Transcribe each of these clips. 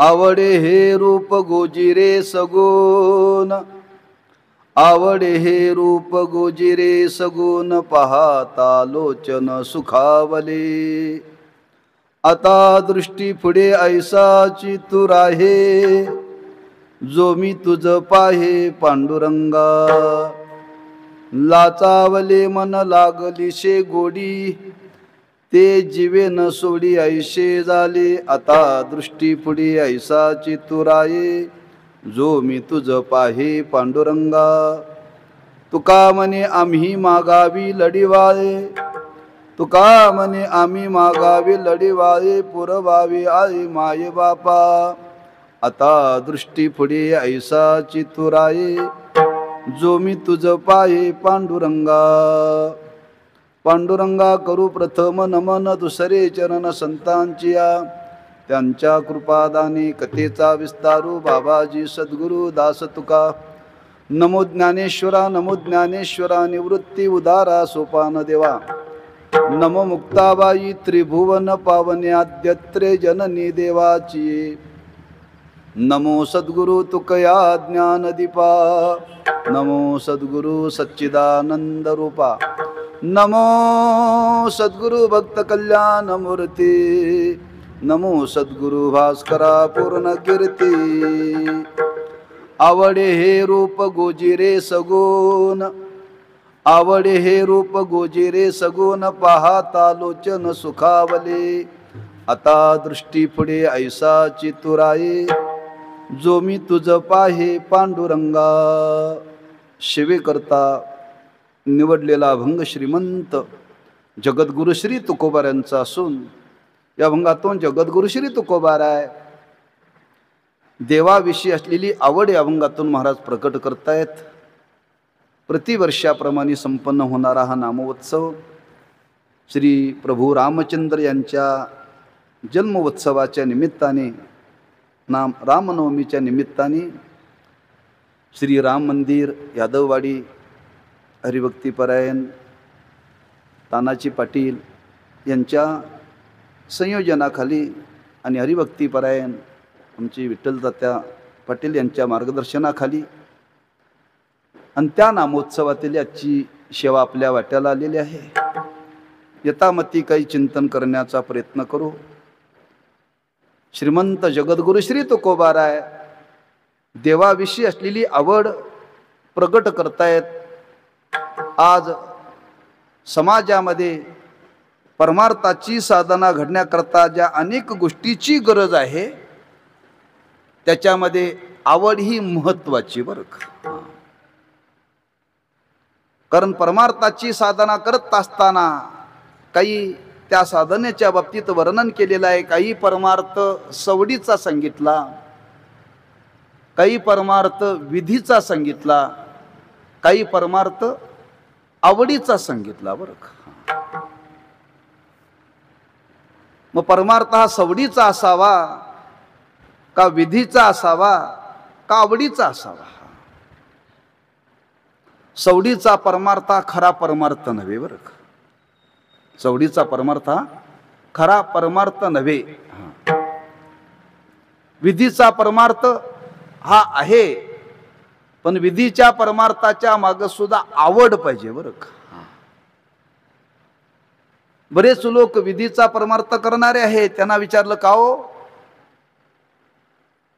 आवडे हे रूप गोजिरे सगुण, आवडे हे रूप गोजिरे सगुण, पाहता लोचन सुखावले. आता दृष्टी पुढे ऐसाची तू राहे, जो मी तुझ पाहे पांडुरंगा. लाचावले मन लागलीशे गोडी, ते जीवे न सोडी ऐशे झाले. आता दृष्टी पुढे ऐसाची तू राहे, जो मी तुझ पाहे पांडुरंगा. तुका म्हणे आम्ही मागावी लढिवाळे, तुका म्हणे आम्ही मागावी लढिवाळे, पुरवावे आई माये बापा. आता दृष्टी पुढे ऐसाची तू राहे, जो मी तुझ पाहे पांडुरंगा. पांडुरंगा करू प्रथम नमन, दुसरे चरण संतांचिया. त्यांच्या कृपादानी कथेचा विस्तारू, बाबाजी सद्गुरु दास तुका. नमो ज्ञानेश्वरा, नमो ज्ञानेश्वरा, निवृत्ती उदारा सोपान देवा. नमो मुक्ताबाई त्रिभुवन पावने, आद्यत्रे जननी देवाची. नमो सद्गुरु तुकया ज्ञानदीपा, नमो सद्गुरु सच्चिदानंद रूपा. नमो सद्गुरु भक्त कल्याण मूर्ती, नमो सद्गुरु भास्करा पूर्ण कीर्ती. आवडे हे रूप गोजिरे सगुण, आवडे हे रूप गोजिरे सगुण, पाहता लोचन सुखावले. आता दृष्टी पुढे ऐसाची तू राहे, जो मी तुझ पाहे पांडुरंगा. शिवे करता निवडलेला अभंग श्रीमंत जगद्गुरु श्री तुकोबारायांचा असून, या अभंगातून जगद्गुरु श्री तुकोबाराय देवाविषयी असलेली आवड या अभंगातून महाराज प्रकट करतायत. प्रतिवर्षाप्रमाणे संपन्न होणारा हा नामोत्सव श्री प्रभू रामचंद्र यांच्या जन्मोत्सवाच्या निमित्ताने, रामनवमीच्या निमित्ताने श्री राम मंदिर यादववाडी हरिभक्तीपरायण तानाजी पाटील यांच्या संयोजनाखाली आणि हरिभक्तीपरायण आमची विठ्ठलतात्या पाटील यांच्या मार्गदर्शनाखाली आणि त्या नामोत्सवातील आजची सेवा आपल्या वाट्याला आलेली आहे. यथामती काही चिंतन करण्याचा प्रयत्न करू. श्रीमंत जगद्गुरु श्री तुकोबाराय देवाविषयी असलेली आवड प्रगट करतायत. आज समाजामध्ये परमार्थाची साधना घडण्याकरता ज्या अनेक गोष्टीची गरज आहे, त्याच्यामध्ये आवड ही महत्वाची बरं का. कारण परमार्थाची साधना करत असताना काही त्या साधनेच्या बाबतीत वर्णन केलेलं आहे. काही परमार्थ सवडीचा सांगितला, काही परमार्थ विधीचा सांगितला, काही परमार्थ आवडीचा सांगितला बरं का. मग परमार्थ हा सवडीचा असावा का विधीचा असावा का आवडीचा असावा? सवडीचा परमार्थ हा खरा परमार्थ नव्हे बरं का. सवडीचा परमार्थ हा खरा परमार्थ नव्हे. विधीचा परमार्थ हा आहे, पण विधीच्या परमार्थाच्या मागे सुद्धा आवड पाहिजे बरं का. बरेच लोक विधीचा परमार्थ करणारे आहेत. त्यांना विचारलं का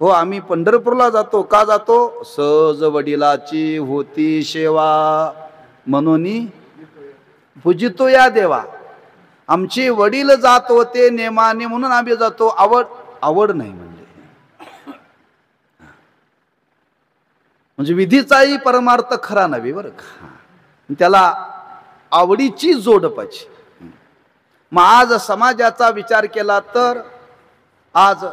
हो आम्ही पंढरपूरला जातो. का जातो? सहज वडिलाची होती सेवा, म्हणून पूजितो या देवा. आमचे वडील जात होते नेमाने म्हणून आम्ही जातो. आवड नाही म्हणजे विधीचाही परमार्थ खरा नव्हे बरं का. त्याला आवडीची जोड पाहिजे. मग आज समाजाचा विचार केला तर आज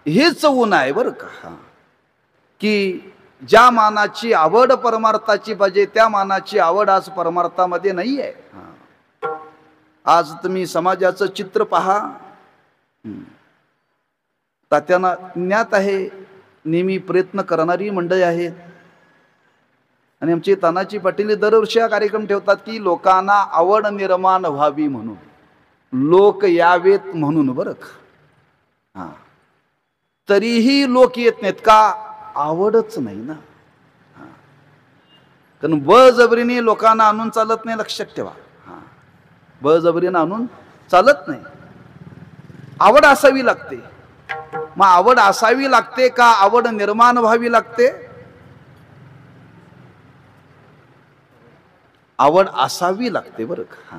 हेच ऊन आहे बरं का, की ज्या मानाची आवड परमार्थाची पाहिजे त्या मानाची आवड आज परमार्थामध्ये नाही आहे. आज तुम्ही समाजाचं चित्र पहा. तात्यांना ज्ञात आहे, नेहमी प्रयत्न करणारी मंडळी आहेत. आणि आमचे तानाजी पाटील दरवर्षी हा कार्यक्रम ठेवतात की लोकांना आवड निर्माण व्हावी म्हणून, लोक यावेत म्हणून बरं का. तरीही लोक येत नाहीत का? आवडच नाही ना. कारण बळजबरीने लोकांना आणून चालत नाही, लक्षात ठेवा. बळजबरीने आणून चालत नाही, आवड असावी लागते. मग आवड असावी लागते का आवड निर्माण व्हावी लागते? आवड असावी लागते बरं का.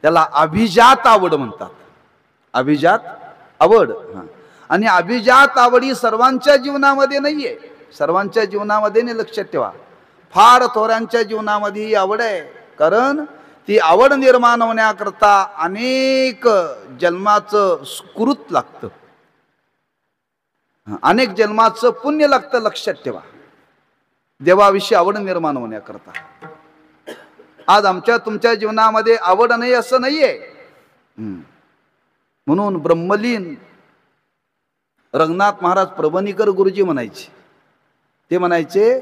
त्याला अभिजात आवड म्हणतात. अभिजात आवड. आणि अभिजात आवडी सर्वांच्या जीवनामध्ये नाहीये, सर्वांच्या जीवनामध्ये नाही, लक्षात ठेवा. फार थोरांच्या जीवनामध्ये ही आवड आहे. कारण ती आवड निर्माण होण्याकरता अनेक जन्माचं सुकृत लागतं, अनेक जन्माचं पुण्य लागतं, लक्षात ठेवा. देवाविषयी आवड निर्माण होण्याकरता. आज आमच्या तुमच्या जीवनामध्ये आवड नाही असं नाहीये. म्हणून ब्रह्मलीन रंगनाथ महाराज प्रभणीकर गुरुजी म्हणायचे, ते म्हणायचे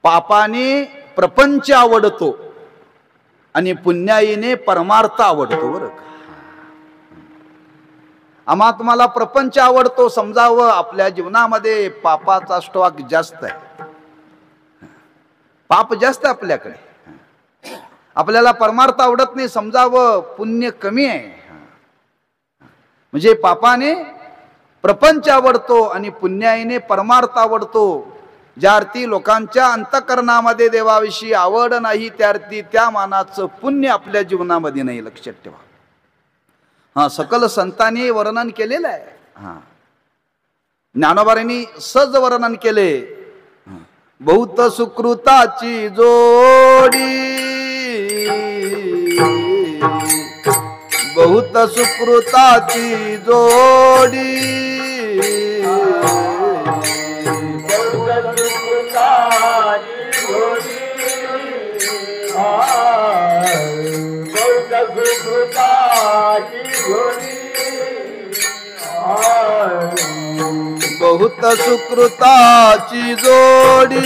पापाने प्रपंच आवडतो आणि पुण्याईने परमार्थ आवडतो बरं का. आम्हा तुम्हाला प्रपंच आवडतो समजावं, आपल्या जीवनामध्ये पापाचा स्टॉक जास्त आहे, पाप जास्त आपल्याकडे. आपल्याला परमार्थ आवडत नाही समजावं, पुण्य कमी आहे. म्हणजे पापाने प्रपंच आवडतो आणि पुण्याईने परमार्थ आवडतो. ज्या अर्थी लोकांच्या अंतःकरणामध्ये देवाविषयी आवड नाही, त्या अर्थी त्या मानाचं पुण्य आपल्या जीवनामध्ये नाही, लक्षात ठेवा. सकल संतांनी वर्णन केलेलं आहे. ज्ञानोबांनी सहज वर्णन केले. बहुत सुकृताची जोडी, बहुत सुकृताची जोडी, बहुत सुकृताची जोडी,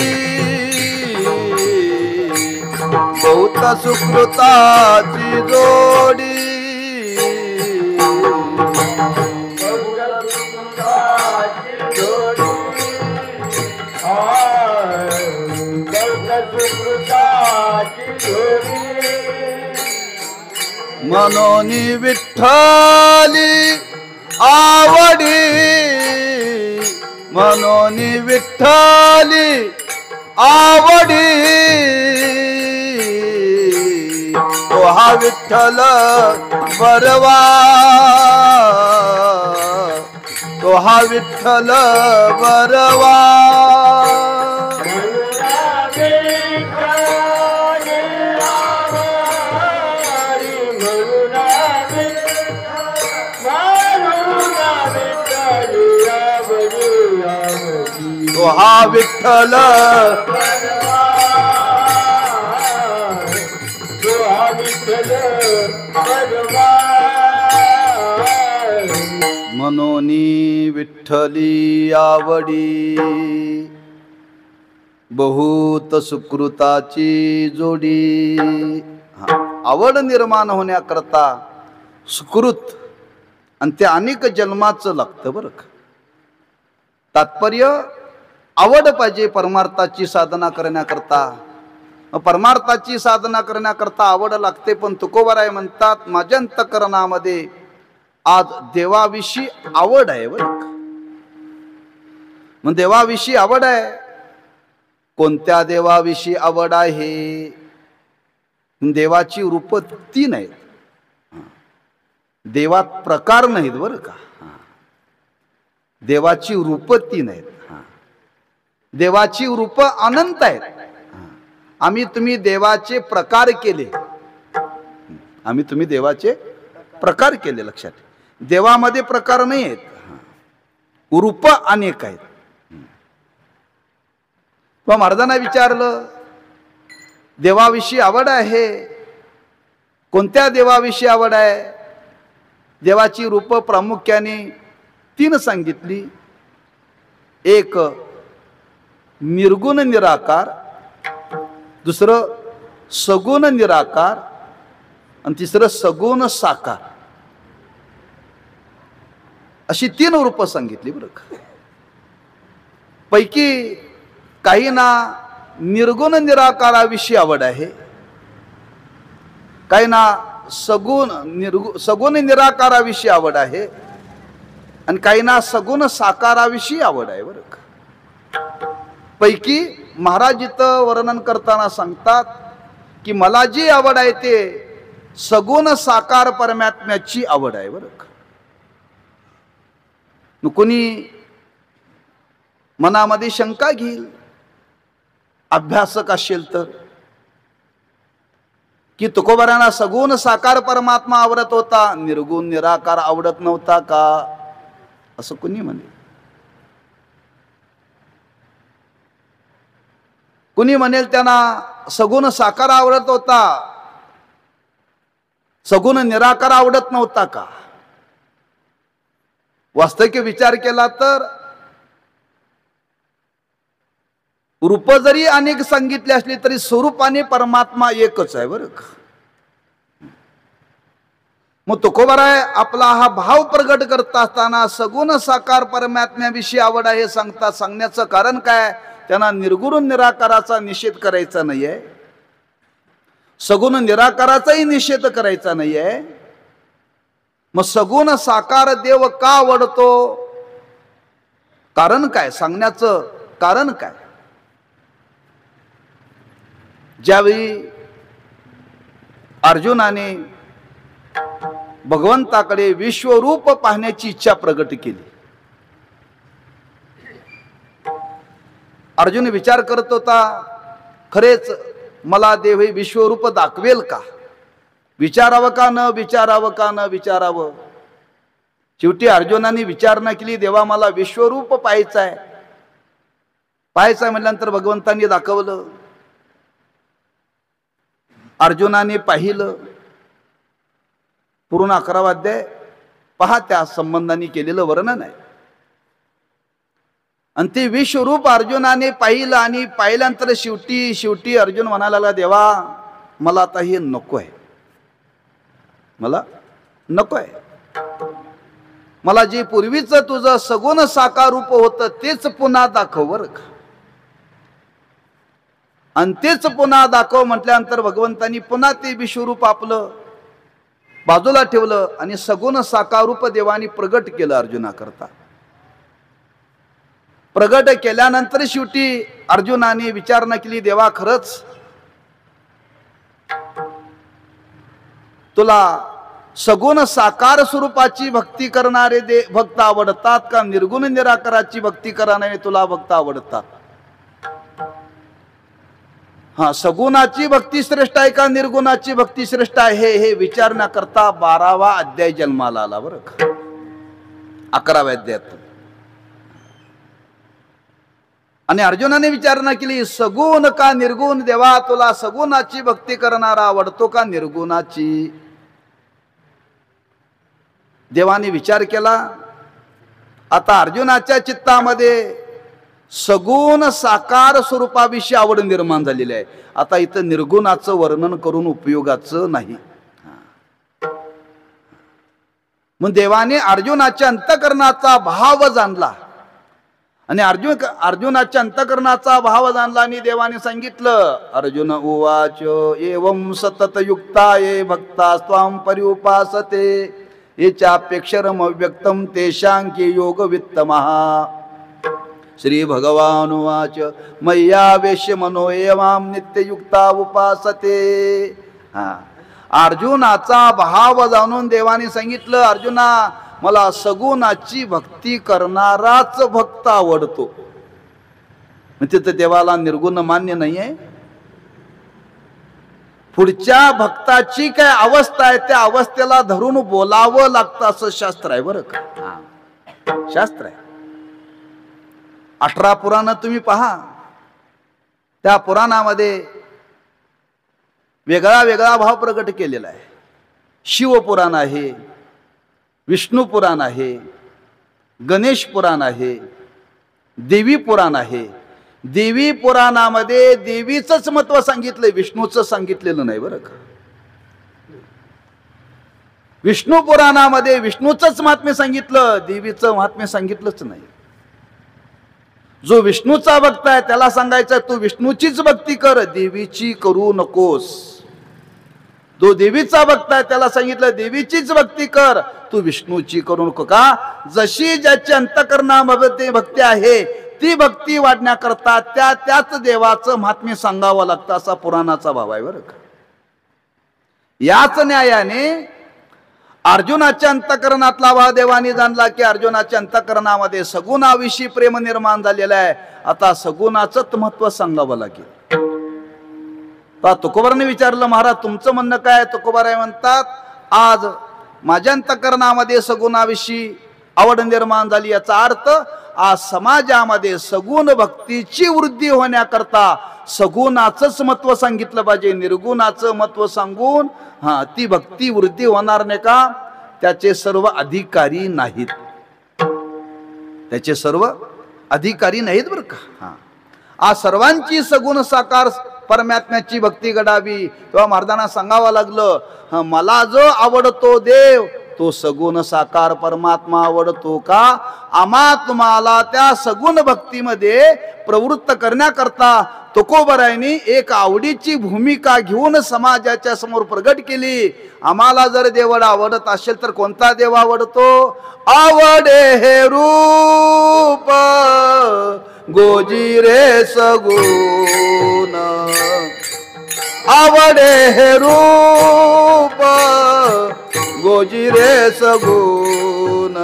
बहुत सुकृताची जोडी, मनोनी विठ्ठली आवडी, मनोनी विठ्ठली आवडी, तो हा विठ्ठल बरवा, तो हा विठ्ठल बरवा. तो हा विठ्ठल, मनोनी विठ्ठली आवडी, बहुत सुकृताची जोडी. आवड निर्माण होण्याकरता सुकृत आणि ते अनेक जन्माचं लागतं बरं का. तात्पर्य आवड पाहिजे परमार्थाची साधना करण्याकरता. परमार्थाची साधना करण्याकरता आवड लागते. पण तुकोबाराय म्हणतात, माझ्या अंतःकरणामध्ये आज देवाविषयी आवड आहे बरं का. मग देवाविषयी आवड आहे. कोणत्या देवाविषयी आवड आहे? देवाची रूप 3 आहेत. देवात प्रकार नाहीत बरं का. देवाची रूप 3 आहेत. देवाची रूप अनंत आहेत. आम्ही तुम्ही देवाचे प्रकार केले, आम्ही तुम्ही देवाचे प्रकार केले, लक्षात. देवामध्ये प्रकार नाही आहेत, रूप अनेक आहेत. मग महाराजांना विचारलं, देवाविषयी आवड आहे, कोणत्या देवाविषयी आवड आहे? देवाची रूप प्रामुख्याने 3 सांगितली. एक निर्गुण निराकार, दुसरं सगुण निराकार आणि तिसरं सगुण साकार. अशी 3 रूप सांगितली बरं का. पैकी काहींना निर्गुण निराकाराविषयी आवड आहे, काहींना सगुण निराकाराविषयी आवड आहे आणि काहींना सगुण साकाराविषयी आवड आहे बरं का. पैकी महाराज इथं वर्णन करताना सांगतात की मला जी आवड आहे ते सगुण साकार परमात्म्याची आवड आहे बरं का. कोणी मनामध्ये शंका घेईल अभ्यासक असेल तर की तुकोबारांना सगुण साकार परमात्मा आवडत होता, निर्गुण निराकार आवडत नव्हता का, असं कोणी म्हणे. कुणी म्हणेल त्यांना सगुण साकार आवडत होता, सगुण निराकार आवडत नव्हता का. वास्तविक विचार केला तर रूप जरी अनेक सांगितले असले तरी स्वरूपाने परमात्मा एकच आहे बरं का. मग तुकोबाराय आपला हा भाव प्रगट करत असताना सगुण साकार परमात्म्याविषयी आवड आहे सांगण्याचं कारण काय, त्यांना निर्गुण निराकाराचा निषेध करायचा नाहीये, सगुण निराकाराचाही निषेध करायचा नाहीये. मग सगुण साकार देव का आवडतो, कारण काय, सांगण्याचं कारण काय. ज्यावेळी अर्जुनाने भगवंताकडे विश्वरूप पाहण्याची इच्छा प्रगट केली, अर्जुन विचार करत होता खरेच मला देव हे विश्वरूप दाखवेल का, विचारावं का न विचारावं का न विचारावं. शेवटी अर्जुनाने विचारणा केली, देवा मला विश्वरूप पाहायचं आहे. म्हटल्यानंतर भगवंतांनी दाखवलं. अर्जुनाने पाहिलं. पूर्ण 11वा अध्याय पहा, त्या संबंधाने केलेलं वर्णन आहे. आणि ते विश्वरूप अर्जुनाने पाहिलं आणि पाहिल्यानंतर शेवटी अर्जुन म्हणायला लागला, देवा मला आता हे नको आहे, मला नको आहे. मला जे पूर्वीच तुझं सगुण साकार रूप होतं तेच पुन्हा दाखव बरं का. आणि तेच पुन्हा दाखव म्हटल्यानंतर भगवंतांनी पुन्हा ते विश्वरूप आपलं बाजूला ठेवलं आणि सगुण साकार रूप देवानी प्रगट केलं अर्जुनाकरता. प्रगट केल्यानंतर शेवटी अर्जुनाने विचारणा केली, देवा खरंच तुला सगुण साकार स्वरूपाची भक्ती करणारे भक्त आवडतात का निर्गुण निराकाराची भक्ती करणारे तुला भक्त आवडतात. हा, सगुणाची भक्ती श्रेष्ठ आहे का निर्गुणाची भक्ती श्रेष्ठ आहे हे विचारण्याकरता 12वा अध्याय जन्माला आला बरं का. 11व्या अध्यायात आणि अर्जुनाने विचारणा केली, सगुण का निर्गुण, देवा तुला सगुणाची भक्ती करणारा आवडतो का निर्गुणाची. देवाने विचार केला. आता अर्जुनाच्या चित्तामध्ये सगुण साकार स्वरूपाविषयी आवड निर्माण झालेली आहे. आता इथं निर्गुणाचं वर्णन करून उपयोगाचं नाही. मग देवाने अर्जुनाच्या अंतःकरणाचा भाव जाणला आणि अर्जुनाच्या अंतःकरणाचा भाव जाणला आणि देवाने सांगितलं, अर्जुन उवाच एवं सतत युक्ताये भक्ता स्वाम परिउपासते ये चाप्यक्षरम व्यक्तम तेषांकी योग वित्तमः. श्री भगवान उवाच मय्यावेश्य मनो एवाम नित्ययुक्ता उपासते. अर्जुनाचा भाव जाणून देवाने सांगितलं, अर्जुना मला सगुणाची भक्ती करणाराच भक्त आवडतो. तिथं देवाला निर्गुण मान्य नाहीये. पुढच्या भक्ताची काय अवस्था आहे त्या अवस्थेला धरून बोलावं लागतं असं शास्त्र आहे बरं का. शास्त्र आहे. 18 पुराण तुम्ही पहा, त्या पुराणामध्ये वेगळा वेगळा भाव प्रगट केलेला आहे. शिवपुराण आहे, विष्णू पुराण आहे, गणेश पुराण आहे, देवी पुराण आहे. देवी पुराणामध्ये देवीचंच महत्व सांगितलंय, विष्णूचं सांगितलेलं नाही बरं का. विष्णू पुराणामध्ये विष्णूचंच महात्म्य सांगितलं, देवीचं महात्म्य सांगितलंच नाही. जो विष्णूचा भक्त आहे त्याला सांगायचं तू विष्णूचीच भक्ती कर, देवीची करू नकोस. जो देवीचा भक्त आहे त्याला सांगितलं देवीचीच भक्ती कर, तू विष्णूची करू नको. का? जशी ज्याची अंतःकरणामध्ये भक्ती आहे ती भक्ती वाढण्याकरता त्याच देवाचं महात्म्य सांगावं लागतं, असा पुराणाचा भाव आहे बरं का. याच न्यायाने अर्जुनाच्या अंतःकरणातला भाव देवाने जाणला की अर्जुनाच्या अंतःकरणामध्ये सगुणाविषयी प्रेम निर्माण झालेलं आहे. आता सगुणाचंच महत्व सांगावं लागेल. तुकोबाराने विचारलं, महाराज तुमचं म्हणणं काय? तुकोबाराय म्हणतात, आज माझ्या अंतःकरणामध्ये सगुणाविषयी आवड निर्माण झाली, याचा अर्थ आज समाजामध्ये सगुण भक्तीची वृद्धी होण्याकरता सगुणाचंच महत्व सांगितलं पाहिजे. निर्गुणाचं महत्व सांगून ती भक्ती वृद्धी होणार नाही का? त्याचे सर्व अधिकारी नाहीत, त्याचे सर्व अधिकारी नाहीत बरं का. आज सर्वांची सगुण साकार परमात्म्याची भक्ती घडावी. तेव्हा महाराजांना सांगावं लागलं, मला जो आवडतो देव तो सगुण साकार परमात्मा आवडतो का? आम्हा तुम्हाला त्या सगुण भक्तीमध्ये प्रवृत्त करण्याकरता तुकोबारायांनी एक आवडीची भूमिका घेऊन समाजाच्या समोर प्रगट केली. आम्हाला जर देव आवडत असेल तर कोणता देव आवडतो? आवडे हे रूप गोजी रे सगुण, आवडे हे रूप गोजी रे सगुण,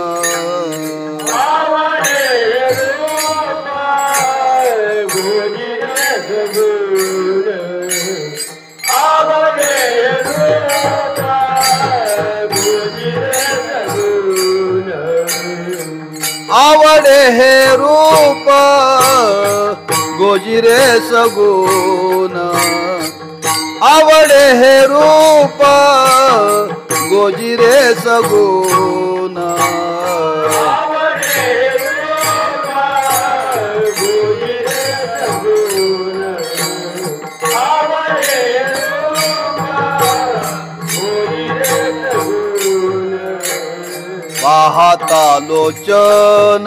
आवडे हे रूप गोजी रे सगुण, आवडे हे रूप गोजी रे सगुण, पाहता लोचन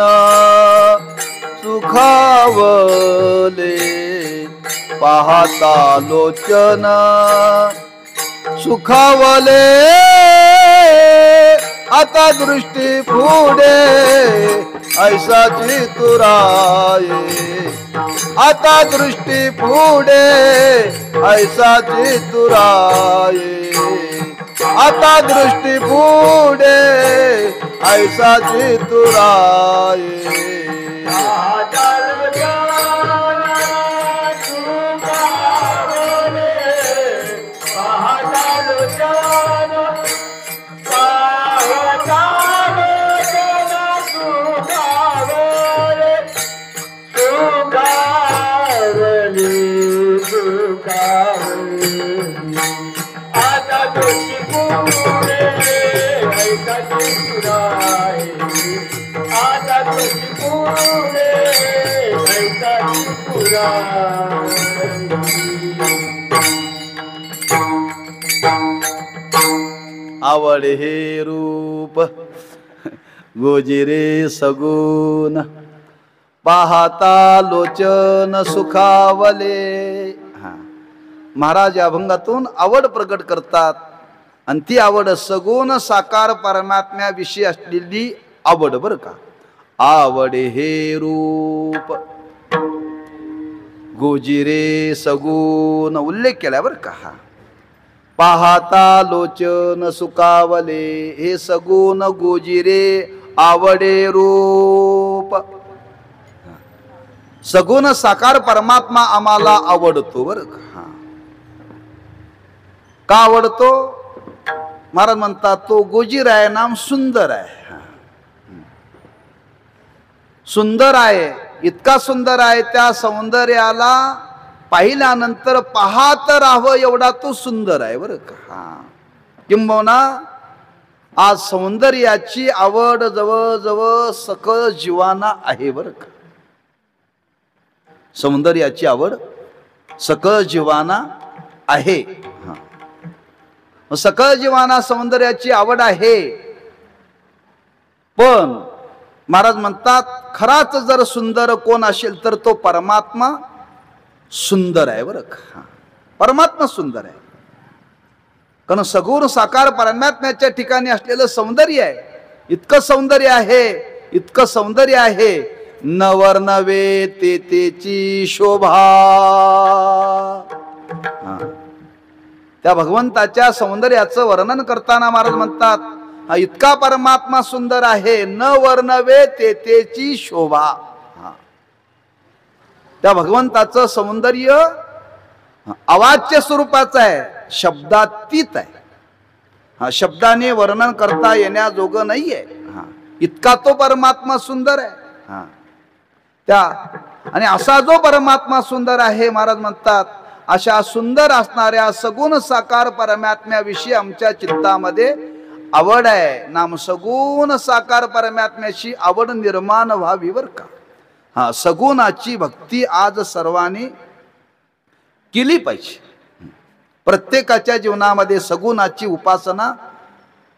सुखावले, पाहता लोचन सुखावले, आता दृष्टी पुढे ऐसा चितुराये, आता दृष्टी पुढे ऐसा चितुराये, आता दृष्टी पुढे ऐसा चितुराये. आवड हे रूप गोजी रे सगुण, पाहता लोचन सुखावले. महाराज या अभंगातून आवड प्रकट करतात आणि ती आवड सगुण साकार परमात्म्याविषयी असलेली आवड बरं का. आवड हे रूप गोजी रे सगुण उल्लेख केला बरं का. पाहता लोचन सुखावले, हे सगुण गोजी रे आवडे रूप. सगुण साकार परमात्मा आम्हाला आवडतो बरं का. का आवडतो? महाराज म्हणतात तो गोजीराय नाम सुंदर आहे. सुंदर आहे, इतका सुंदर आहे, त्या सौंदर्याला पाहिल्यानंतर पाहत राहावं एवढा तो सुंदर आहे बरं का. किंबहुना आज सौंदर्याची आवड जवळजवळ सकळ जीवांना आहे बरं का. सौंदर्याची आवड सकळ जीवांना आहे. सकळ जीवांना सौंदर्याची आवड आहे, पण महाराज म्हणतात खराच जर सुंदर कोण असेल तर तो परमात्मा सुंदर आहे बरं का. परमात्मा सुंदर आहे, कारण सगुण साकार परमात्म्याच्या ठिकाणी असलेलं सौंदर्य आहे. इतकं सौंदर्य आहे, इतकं सौंदर्य आहे, नवर नवे ते तेची शोभा. त्या भगवंताच्या सौंदर्याचं वर्णन करताना महाराज म्हणतात इतका परमात्मा सुंदर आहे, न वर्णवे ते तेची शोभा. त्या भगवंताचं सौंदर्य अवाच्य स्वरूपाचं आहे, शब्दातीत आहे. शब्दाने वर्णन करता येण्याजोगं नाहीये. इतका तो परमात्मा सुंदर आहे. त्या आणि असा जो परमात्मा सुंदर आहे, महाराज म्हणतात अशा सुंदर असणाऱ्या सगुण साकार परमात्म्याविषयी आमच्या चित्तामध्ये आवड आहे. नाम सगुण साकार परमात्म्याची आवड निर्माण व्हावी बर का. सगुणाची भक्ती आज सर्वांनी केली पाहिजे. प्रत्येकाच्या जीवनामध्ये सगुणाची उपासना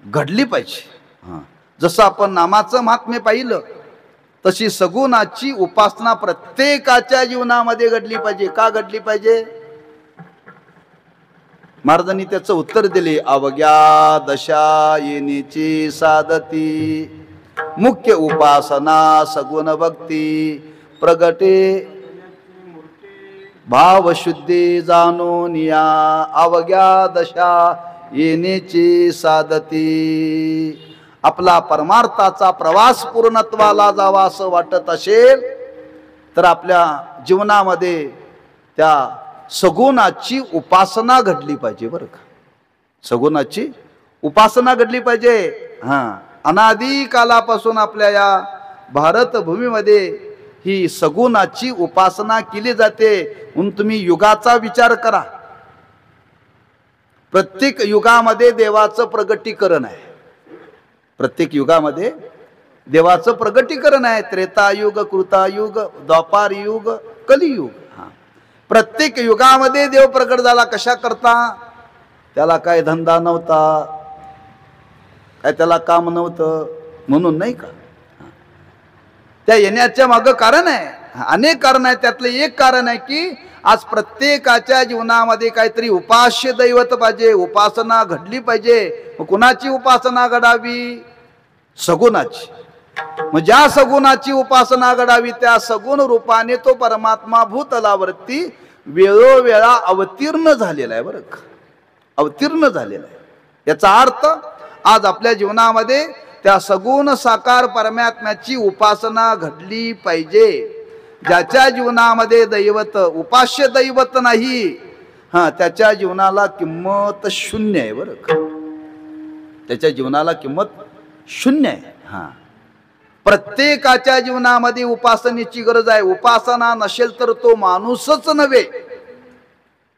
घडली पाहिजे. जसं आपण नामाचं महात्म्य पाहिलं तशी सगुणाची उपासना प्रत्येकाच्या जीवनामध्ये घडली पाहिजे. का घडली पाहिजे? महाराजांनी त्याचं उत्तर दिले, अवघ्या दशा येण्याची साधती मुख्य उपासना सगुण भक्ती प्रगटे भावशुद्धी जाणून या. अवघ्या दशा येण्याची साधती. आपला परमार्थाचा प्रवास पूर्णत्वाला जावा असं वाटत असेल तर आपल्या जीवनामध्ये त्या सगुणाची उपासना घडली पाहिजे बरं का. सगुणाची उपासना घडली पाहिजे. अनादी कालापासून आपल्या या भारत भूमीमध्ये ही सगुणाची उपासना केली जाते. म्हणून तुम्ही युगाचा विचार करा. प्रत्येक युगामध्ये देवाचं प्रगटीकरण आहे. प्रत्येक युगामध्ये देवाचं प्रगटीकरण आहे. त्रेतायुग, कृतायुग, द्वापार युग, कलियुग. प्रत्येक युगामध्ये देव प्रगट झाला. कशा करता? त्याला काय धंदा नव्हता, काय त्याला काम नव्हतं म्हणून नाही का. त्या येण्याच्या मागं कारण आहे, अनेक कारण आहे. त्यातलं एक कारण आहे की आज प्रत्येकाच्या जीवनामध्ये काहीतरी उपास्य दैवत पाहिजे, उपासना घडली पाहिजे. मग कुणाची उपासना घडावी? सगुणाची. मग ज्या सगुणाची उपासना घडावी त्या सगुण रूपाने तो परमात्मा भूतलावरती वेळोवेळा अवतीर्ण झालेला आहे बरं का. अवतीर्ण झालेला आहे. याचा अर्थ आज आपल्या जीवनामध्ये त्या सगुण साकार परमात्म्याची उपासना घडली पाहिजे. ज्याच्या जीवनामध्ये दैवत, उपास्य दैवत नाही, त्याच्या जीवनाला किंमत शून्य आहे बरं का. त्याच्या जीवनाला किंमत शून्य आहे. प्रत्येकाच्या जीवनामध्ये उपासनेची गरज आहे. उपासना नसेल तर तो माणूसच नव्हे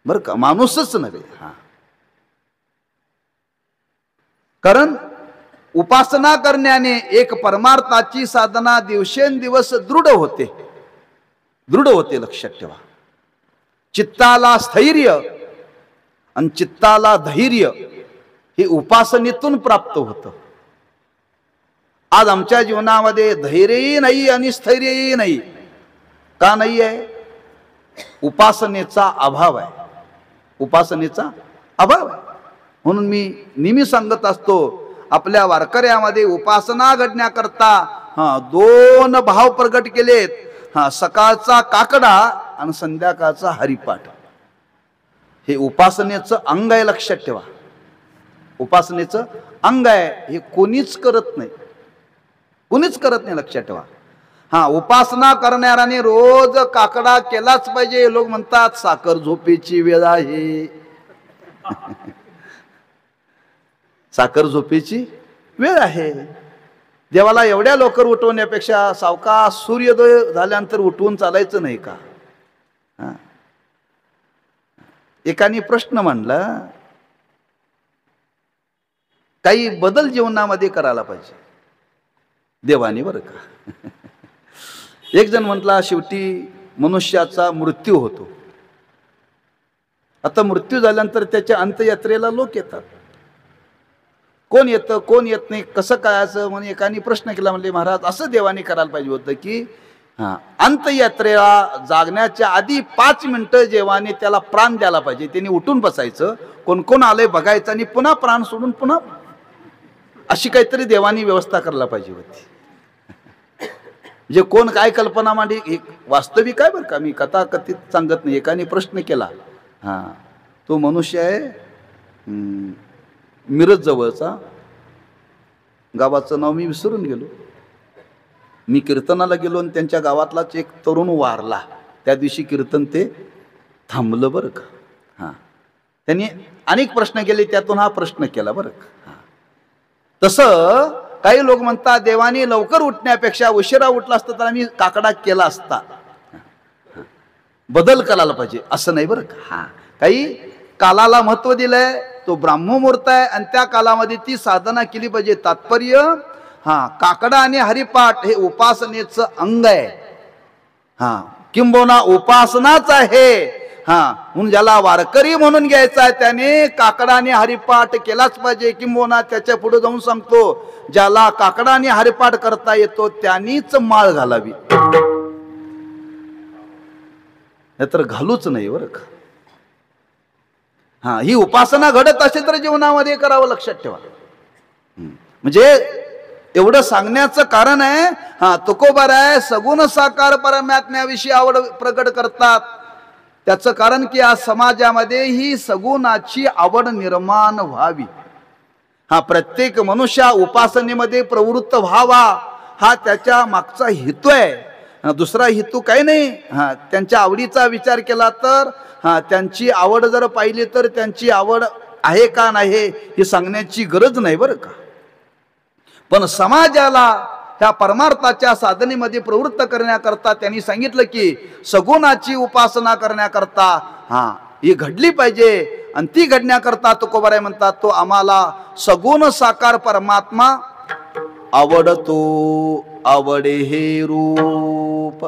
बरं का. माणूसच नव्हे. कारण उपासना करण्याने एक परमार्थाची साधना दिवसेंदिवस दृढ होते. दृढ होते, लक्षात ठेवा. चित्ताला स्थैर्य आणि चित्ताला धैर्य हे उपासनेतून प्राप्त होतं. आज आमच्या जीवनामध्ये धैर्यही नाही आणि स्थैर्यही नाही. का नाही आहे? उपासनेचा अभाव आहे. उपासनेचा अभाव आहे. म्हणून मी नेहमी सांगत असतो आपल्या वारकऱ्यामध्ये उपासना घडण्याकरता दोन भाव प्रगट केलेत. सकाळचा काकडा आणि संध्याकाळचा हरिपाठ. हे उपासनेचं अंग आहे, लक्षात ठेवा. उपासनेचं अंग आहे. हे कोणीच करत नाही, कोणीच करत नाही, लक्षात ठेवा. उपासना करणाऱ्याने रोज काकडा केलाच पाहिजे. लोक म्हणतात साखर झोपेची वेळ आहे. साखर झोपेची वेळ आहे. देवाला एवढ्या लवकर उठवण्यापेक्षा सावकाश सूर्योदय झाल्यानंतर उठवून चालायचं नाही का? एकाने प्रश्न मांडला, काही बदल जीवनामध्ये करायला पाहिजे देवाने बरं का. एक जण म्हटला शेवटी मनुष्याचा मृत्यू होतो. आता मृत्यू झाल्यानंतर त्याच्या अंत्ययात्रेला लोक येतात. कोण येतं कोण येत नाही कसं काय असं म्हणून एकाने प्रश्न केला. म्हणले महाराज असं देवाने करायला पाहिजे होतं की अंतयात्रेला जागण्याच्या आधी 5 मिनिटं देवाने त्याला प्राण द्यायला पाहिजे. त्यांनी उठून बसायचं, कोण कोण आलंय बघायचं आणि पुन्हा प्राण सोडून पुन्हा अशी काहीतरी देवानी व्यवस्था करायला पाहिजे होती. जे कोण काय कल्पना मांडली एक वास्तविक आहे बरं का, मी कथाकथित सांगत नाही. एकाने प्रश्न केला, तो मनुष्य आहे मिरज जवळचा, गावाचं नाव मी विसरून गेलो. मी कीर्तनाला गेलो आणि त्यांच्या गावातलाच एक तरुण वारला. त्या दिवशी कीर्तन ते थांबलं बरं का. त्यांनी अनेक प्रश्न केले, त्यातून हा प्रश्न केला बरं का. तसं काही लोक म्हणतात देवाने लवकर उठण्यापेक्षा उशिरा उठला असता तर आम्ही काकडा केला असता, बदल करायला पाहिजे असं नाही बरं का. काही कालाला महत्व दिलंय, तो ब्राह्ममुहूर्त आहे आणि त्या कालामध्ये ती साधना केली पाहिजे. तात्पर्य काकडा आणि हरिपाठ हे उपासनेचं अंग आहे. किंबहुना उपासनाच आहे. म्हणून ज्याला वारकरी म्हणून घ्यायचा आहे त्याने काकडा आणि हरिपाठ केलाच पाहिजे. किंबहुना त्याच्या पुढे जाऊन सांगतो, ज्याला काकडा आणि हरिपाठ करता येतो त्यांनीच माळ घालावी, तर घालूच नाही बरं का. ही उपासना घडत असेल तर जीवनामध्ये करावं, लक्षात ठेवा. म्हणजे एवढं सांगण्याचं कारण आहे, तुकोबाराय सगुण साकार परमात्म्याविषयी आवड प्रकट करतात. त्याचं कारण की आज समाजामध्ये ही सगुणाची आवड निर्माण व्हावी. प्रत्येक मनुष्य उपासनेमध्ये प्रवृत्त व्हावा हा त्याच्या मागचा हेतू आहे. दुसरा हेतू काही नाही. त्यांच्या आवडीचा विचार केला तर त्यांची आवड जर पाहिली तर त्यांची आवड आहे का नाही हे सांगण्याची गरज नाही बरं का. पण समाजाला ह्या परमार्थाच्या साधनेमध्ये प्रवृत्त करण्याकरता त्यांनी सांगितलं की सगुणाची उपासना करण्याकरता ही घडली पाहिजे. आणि ती घडण्याकरता तुकोबाराय म्हणतात, तो आम्हाला सगुण साकार परमात्मा आवडतो. आवडे हे रूप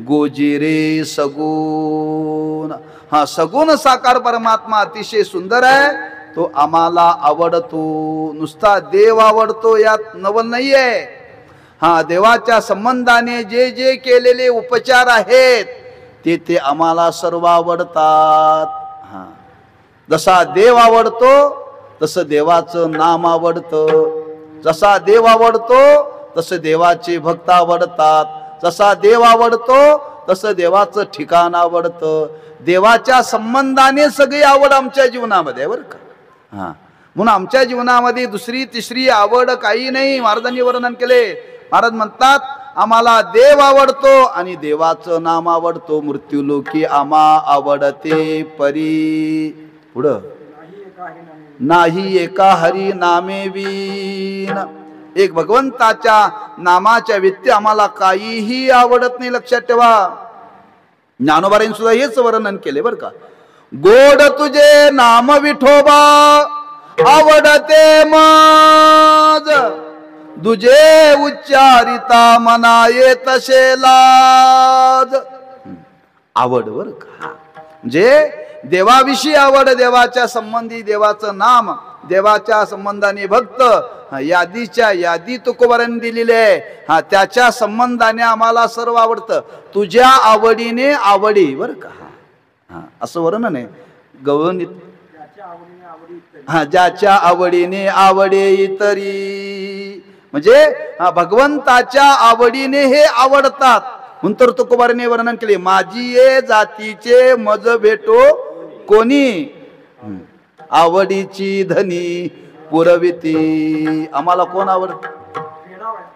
गोजिरे सगुण. सगुण साकार परमात्मा अतिशय सुंदर आहे, तो आम्हाला आवडतो. नुसता देव आवडतो यात नवल नाहीये. देवाच्या संबंधाने जे जे केलेले उपचार आहेत ते आम्हाला सर्व आवडतात. जसा देव आवडतो तसं देवाचं नाम आवडतं. जसा देव आवडतो तसं देवाचे भक्त आवडतात. जसा देव आवडतो तसं देवाचं ठिकाण आवडतं. देवाच्या संबंधाने सगळी आवड आमच्या जीवनामध्ये बरं का. म्हणून आमच्या जीवनामध्ये दुसरी तिसरी आवड काही नाही. महाराजांनी वर्णन केले. महाराज म्हणतात, आम्हाला देव आवडतो आणि देवाचं नाम आवडतो. मृत्यूलोकी आम्हा आवडते परी. पुढं नाही एका हरी नामे वीन. एक भगवंताच्या नामाच्या व्यतिरिक्त आम्हाला काहीही आवडत नाही, लक्षात ठेवा. ज्ञानोबारांनी सुद्धा हेच वर्णन केले बरं का. गोड तुझे नाम विठोबा आवडते माझ, तुझे उच्चारिता मना येतसे लाज. आवड बरं का. म्हणजे देवाविषयी आवड, देवाच्या संबंधी देवाचं नाम, देवाच्या संबंधाने भक्त, यादीच्या यादी तुकोबारांनी दिलेली आहे. त्याच्या संबंधाने आम्हाला सर्व आवडतं. तुझ्या आवडीने आवडी बरं का. असं वर्णन आहे गवळणीत. ज्याच्या आवडीने आवडे इतरी. म्हणजे भगवंताच्या आवडीने हे आवडतात. म्हणून तर तुकोबाराने वर्णन केले, माझी ये जातीचे मज भेटो कोणी, आवडीची धनी पुरविती. आम्हाला कोण आवडत?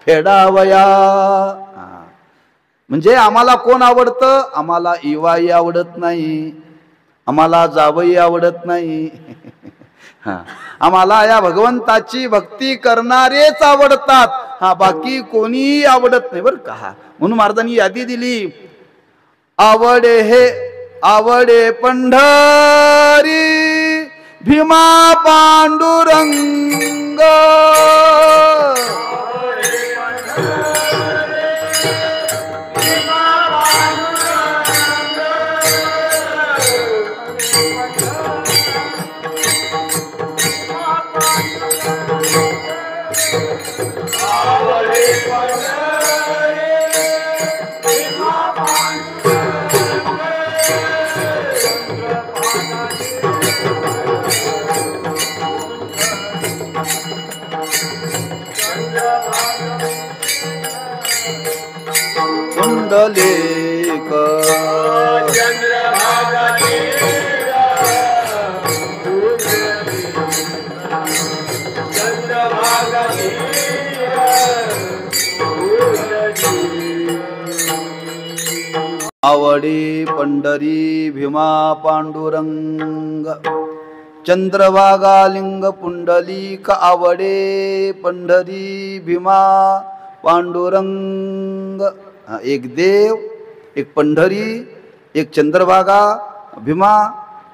फेडावया. म्हणजे आम्हाला कोण आवडतं? आम्हाला इवाई आवडत नाही, आम्हाला जावई आवडत नाही. आम्हाला या भगवंताची भक्ती करणारेच आवडतात. बाकी कोणी आवडत नाही बरं का. म्हणून महाराजांनी यादी दिली, आवडे हे आवडे पंढरी भीमा पांडुरंग. पुंडलिक आवडी पंढरी भीमा पांडुरंग चंद्रभागा लिंग पुंडलिक आवडे पंढरी भीमा पांडुरंग. एक देव, एक पंढरी, एक चंद्रभागा भीमा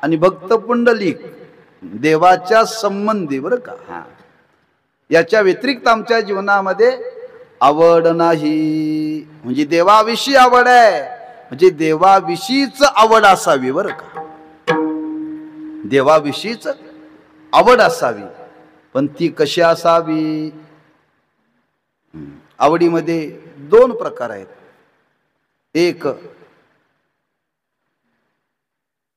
आणि भक्त पुंडलिक देवाच्या संबंधी बरं का. हा, याच्या व्यतिरिक्त आमच्या जीवनामध्ये आवड नाही. म्हणजे देवाविषयी आवड आहे, म्हणजे देवाविषयीच आवड असावी बरं का. देवाविषयीच आवड असावी, पण ती कशी असावी. आवडीमध्ये दोन प्रकार आहेत. एक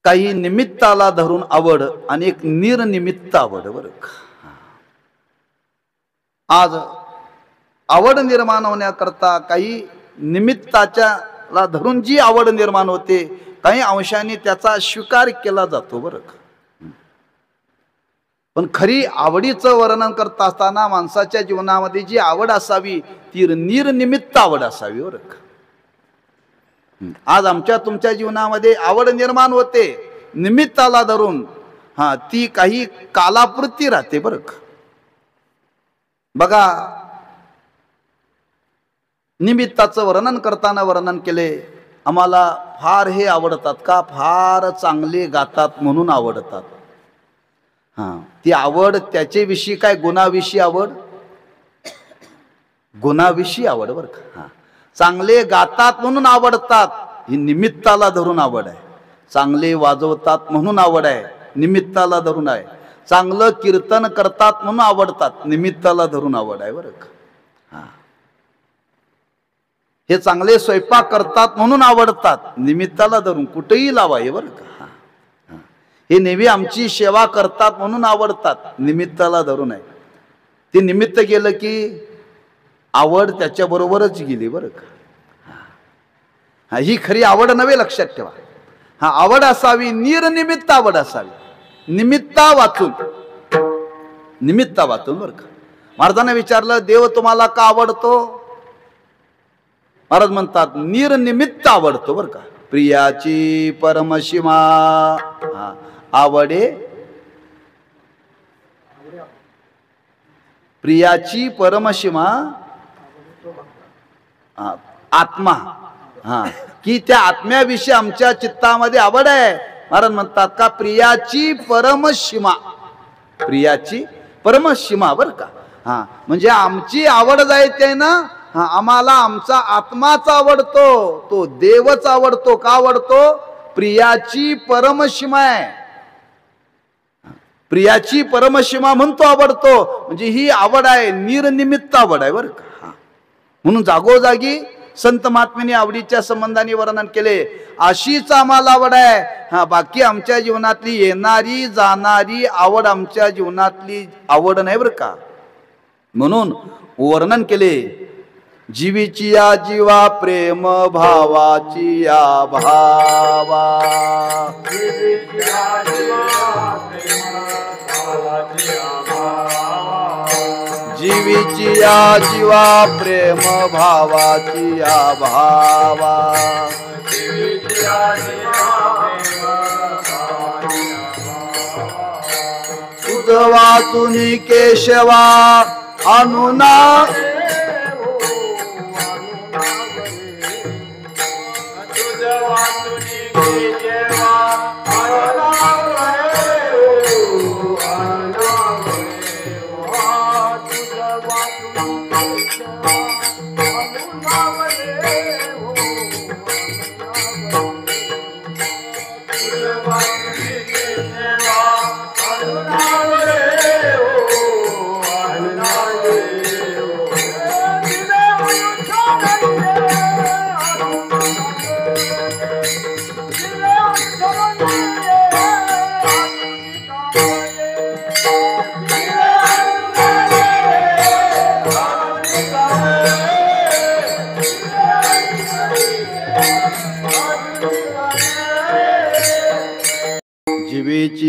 काही निमित्ताला धरून आवड आणि एक निर्निमित्त आवड बरं का. आज आवड निर्माण होण्याकरता काही निमित्ताच्याला धरून जी आवड निर्माण होते, काही अंशाने त्याचा स्वीकार केला जातो बरं का. पण खरी आवडीचं वर्णन करत असताना माणसाच्या जीवनामध्ये जी आवड असावी ती निर्निमित्त आवड असावी बरं का. आज आमच्या तुमच्या जीवनामध्ये आवड निर्माण होते निमित्ताला धरून, हा, ती काही कालापुरती राहते बरं का. बघा, निमित्ताचं वर्णन करताना वर्णन केले, आम्हाला फार हे आवडतात का, फार चांगले गातात म्हणून आवडतात. हा, ती आवड त्याच्याविषयी काय, गुणाविषयी आवड, गुणाविषयी आवड बरं का. हा, चांगले गातात म्हणून आवडतात, ही निमित्ताला धरून आवड आहे. चांगले वाजवतात म्हणून आवड आहे, निमित्ताला धरून आहे. चांगलं कीर्तन करतात म्हणून आवडतात, निमित्ताला धरून आवड आहे बरं का. हा, हे चांगले स्वयंपाक करतात म्हणून आवडतात, निमित्ताला धरून कुठेही लावाय बरं का. हे नेहमी आमची सेवा करतात म्हणून आवडतात, निमित्ताला धरून आहे. ते निमित्त गेलं की आवड त्याच्याबरोबरच गेली बरं का. हा, ही खरी आवड नव्हे, लक्षात ठेवा. हा, आवड असावी निर्निमित्त आवड असावी, निमित्ता वाचून बरं का. महाराजांना विचारलं, देव तुम्हाला का आवडतो. महाराज म्हणतात, निर्निमित्त आवडतो बरं का. प्रियाची परमशिमा, हा, आवडे प्रियाची परमशिमा आत्मा. हा, की त्या आत्म्याविषयी आमच्या चित्तामध्ये आवड आहे. महाराज म्हणतात का, प्रियाची परमशिमा, प्रियाची परमशिमा बरं का. हा, म्हणजे आमची आवड जायची आहे ना, हा, आम्हाला आमचा आत्माच आवडतो, तो देवच आवडतो. का आवडतो, प्रियाची परमशिमा आहे. प्रियाची परमशिमा म्हणतो आवडतो, म्हणजे ही आवड आहे, निर्निमित्त आवड आहे बरं का. हा, म्हणून जागोजागी संत महात्म्यांनी आवडीच्या संबंधाने वर्णन केले. अशीच आम्हाला आवड आहे. हा, बाकी आमच्या जीवनातली येणारी जाणारी आवड आमच्या जीवनातली आवड नाही बरं का. म्हणून वर्णन केले, जीवीची या जीवा प्रेम भावाची या भावा, जीवीची या जीवा प्रेम भावाची या भावा, तुझ वाचून केशवा अनुना,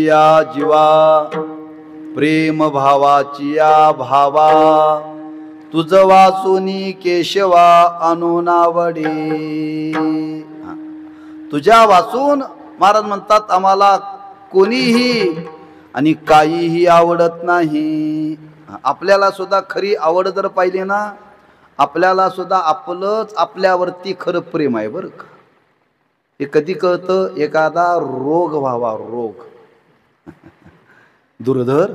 या जीवा प्रेम भावाची या भावा तुझ वाचुनी केशवा अनुनावडे तुझ्या वाचून महाराज म्हणतात आम्हाला कोणीही आणि काहीही आवडत नाही. आपल्याला सुद्धा खरी आवड जर पाहिली ना आपल्याला सुद्धा आपलंच आपल्यावरती खरं प्रेम आहे बरं का. हे कधी कळतं एखादा रोग व्हावा रोग दुर्धर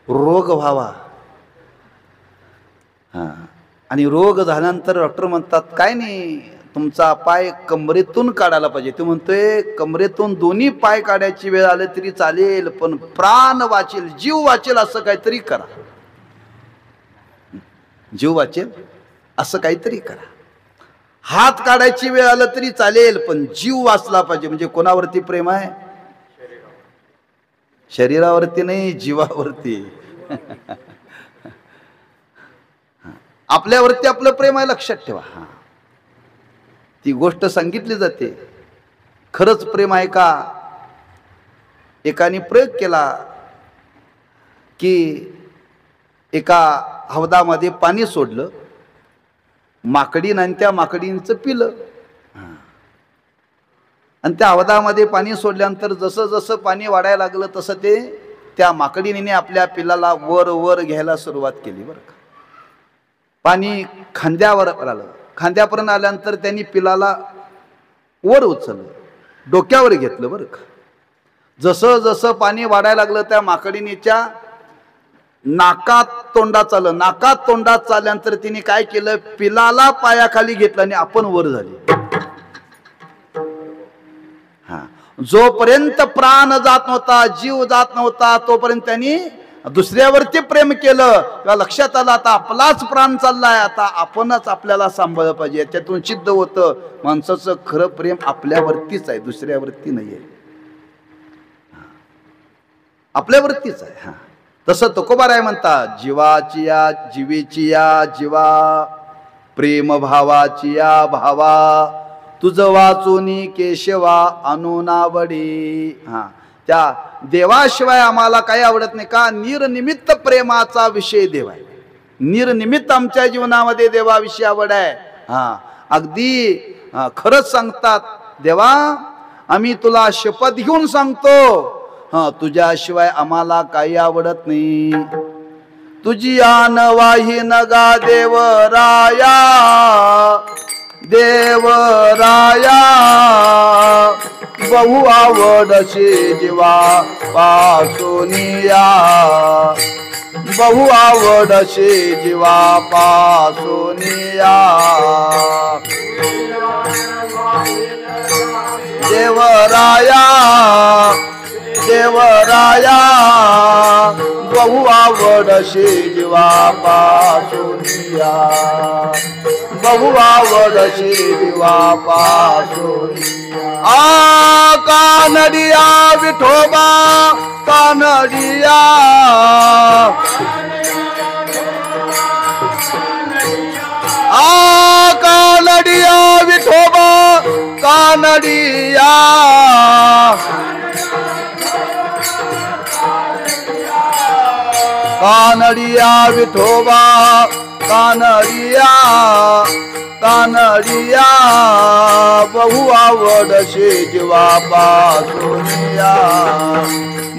रोग व्हावा आणि रोग झाल्यानंतर डॉक्टर म्हणतात काय नाही तुमचा पाय कमरेतून काढायला पाहिजे. ते म्हणतोय कमरेतून दोन्ही पाय काढायची वेळ आले तरी चालेल पण प्राण वाचेल जीव वाचेल असं काहीतरी करा. जीव वाचेल असं काहीतरी करा. हात काढायची वेळ आलं तरी चालेल पण जीव वाचला पाहिजे. म्हणजे कोणावरती प्रेम आहे? शरीरावरती नाही जीवावरती. आपल्यावरती आपलं प्रेम आहे लक्षात ठेवा. ती गोष्ट सांगितली जाते. खरंच प्रेम आहे का? एकाने प्रयोग केला की एका हौदामध्ये पाणी सोडलं माकडीनं आणि त्या माकडीचं पिलं आणि त्या हौदामध्ये पाणी सोडल्यानंतर जसं जसं पाणी वाढायला लागलं तसं ते त्या माकडीने आपल्या पिलाला वर वर घ्यायला सुरुवात केली बरं का. पाणी खांद्यावर आलं. खांद्यापर्यंत आल्यानंतर त्यांनी पिलाला वर उचललं डोक्यावर घेतलं बरं का. जसं जसं पाणी वाढायला लागलं त्या माकडीनीच्या नाकात तोंडात चाललं. नाकात तोंडात चालल्यानंतर तिने काय केलं पिलाला पायाखाली घेतलं आणि आपण वर झाले. जोपर्यंत प्राण जात नव्हता जीव जात नव्हता तोपर्यंत त्यांनी दुसऱ्यावरती प्रेम केलं. किंवा लक्षात आलं आता आपलाच प्राण चाललाय आता आपणच आपल्याला सांभाळलं पाहिजे. त्यातून सिद्ध होतं माणसाचं खरं प्रेम आपल्यावरतीच आहे दुसऱ्यावरती नाही आहे आपल्यावरतीच आहे. तसं तुकोबाराय म्हणतात जीवाची या जीवेची या जीवा प्रेम भावाची या भावा तुझ वाचुनी केशवा अनुनावडी. त्या देवाशिवाय आम्हाला काही आवडत नाही का? निर्निमित्त प्रेमाचा विषय देव आहे. निर्निमित्त आमच्या जीवनामध्ये देवाविषयी आवड आहे. अगदी खरंच सांगतात देवा आम्ही तुला शपथ घेऊन सांगतो तुझ्याशिवाय आम्हाला काही आवडत नाही. तुझी आन वाही नगा देवराया देवराया बहु आवडशी जीवा पासोनिया बहु आवडशी जीवा पासोनिया देवराया देवराया बहु आवडशी जीवा पासोनिया बहु आवडशी जीवा पासोनिया. कानडिया विठोबा कानडिया कानडिया विठोबा कानडिया कानडिया विठोबा कानडिया कानडिया बहु आवडशी जीवा पासोनिया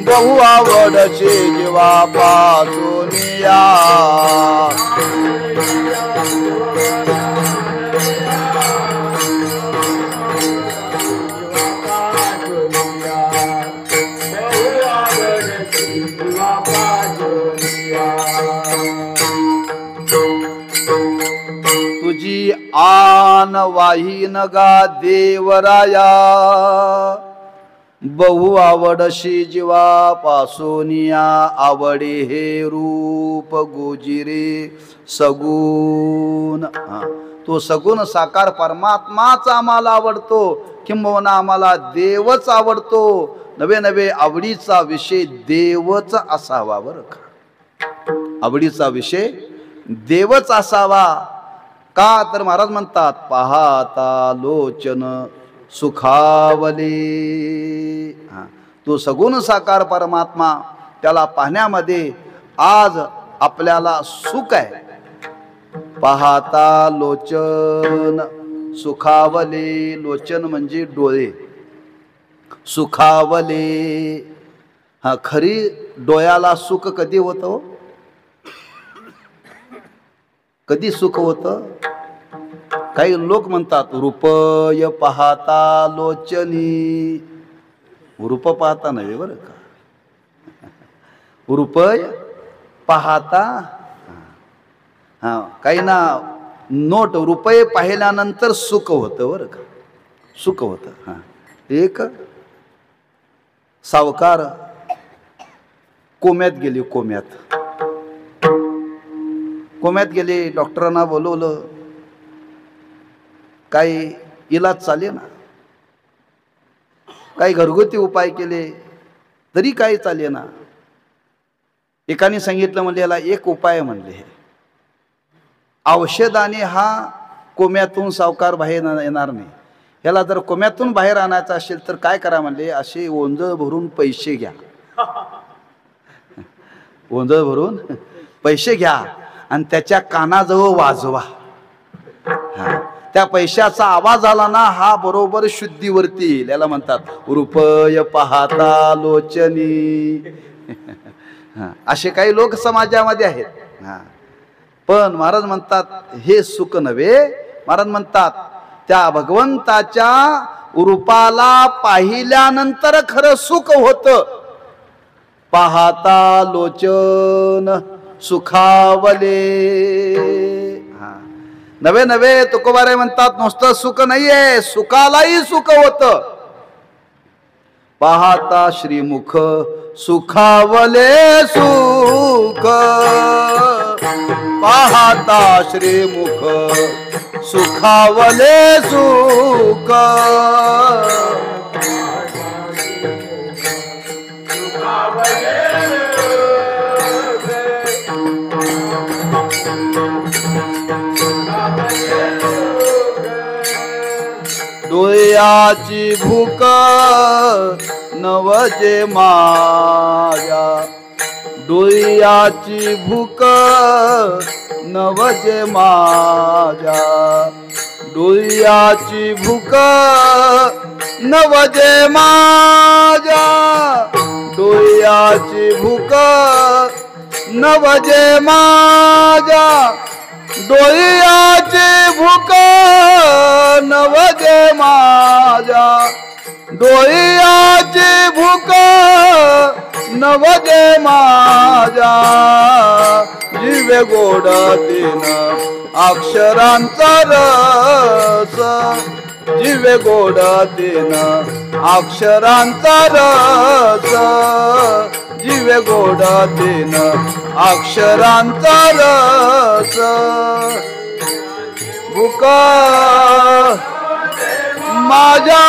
बहु आवडशी जीवा पासोनिया. तुझी आन वाही नगा देवराया बहु आवडशी जीवा पासोनिया आवडे हे रूप गोजिरे सगुण. तो सगुण साकार परमात्माच आम्हाला आवडतो किंबहुना आम्हाला देवच आवडतो. नवे नवे आवडीचा विषय देवच असावा बरं का. आवडीचा विषय देवच असावा का तर महाराज म्हणतात पाहता लोचन सुखावले. तो सगुण साकार परमात्मा, त्याला पाहण्यामध्ये आज आपल्याला सुख आहे. पाहता लोचन सुखावले, लोचन म्हणजे डोळे, सुखावले. हा, खरी डोळ्याला सुख कधी होतं? कधी सुख होतं? काही लोक म्हणतात रुपय पाहता लोचनी. रूप पाहता नव्हे बरं का, रुपय पाहता. हा, काही ना नोट रुपये पाहिल्यानंतर सुख होतं बरं का, सुख होतं. हा, एक सावकार कोम्यात गेली, कोम्यात गेली. डॉक्टरांना बोलवलं, काही इलाज चाले ना, काही घरगुती उपाय केले तरी काही चाले ना. एकाने सांगितलं म्हणजे याला एक उपाय म्हणले, औषधाने हा कोम्यातून सावकार बाहेर येणार नाही. याला जर कोम्यातून बाहेर आणायचं असेल तर काय करा म्हणले, असे ओंजळ भरून पैसे घ्या, ओंजळ भरून पैसे घ्या आणि त्याच्या कानाजवळ वाजवा. त्या पैशाचा आवाज आला ना, हा बरोबर शुद्धीवरती येईल. याला म्हणतात रुपय पाहता लोचनी. असे काही लोक समाजामध्ये आहेत. पण महाराज म्हणतात हे सुख नव्हे. महाराज म्हणतात त्या भगवंताच्या रूपाला पाहिल्यानंतर खरं सुख होतं. पाहता लोचन सुखावले. नवे नवे तुकोबारे म्हणतात नुसतं सुख नाहीये, सुखालाही सुख होतं. पाहता श्रीमुख सुखावले सुख, पाहता श्रीमुख सुखावले सुख. डोळ्याची भूक नवजे माझ्या, डोळ्याची भूक नवजे माझ्या, डोळ्याची भूक नवजे माझ्या, डोळ्याची भूक नवजे माझ्या, डोळ्याची भूक नवजे माझ्या, डोळ्याची भूक नवजे माझ्या. जिवे गोड तीन अक्षरांचा रस, जिवे गोड तीन अक्षरांचा रस, जिवे गोड तीन अक्षरांचा रस. भूक माझ्या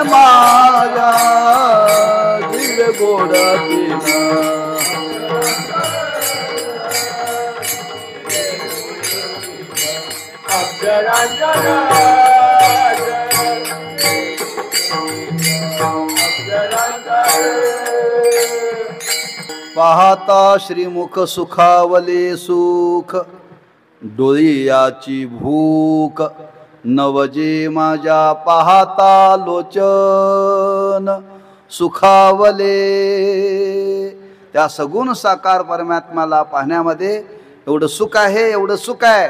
माझ्या दिव्य गोडातीन पाहता श्रीमुख सुखावले सुख, डोळ्याची भूक नवजे माझ्या, पाहता लोचन सुखावले. त्या सगुण साकार परमात्म्याला पाहण्यामध्ये एवढं सुख आहे, एवढं सुख आहे.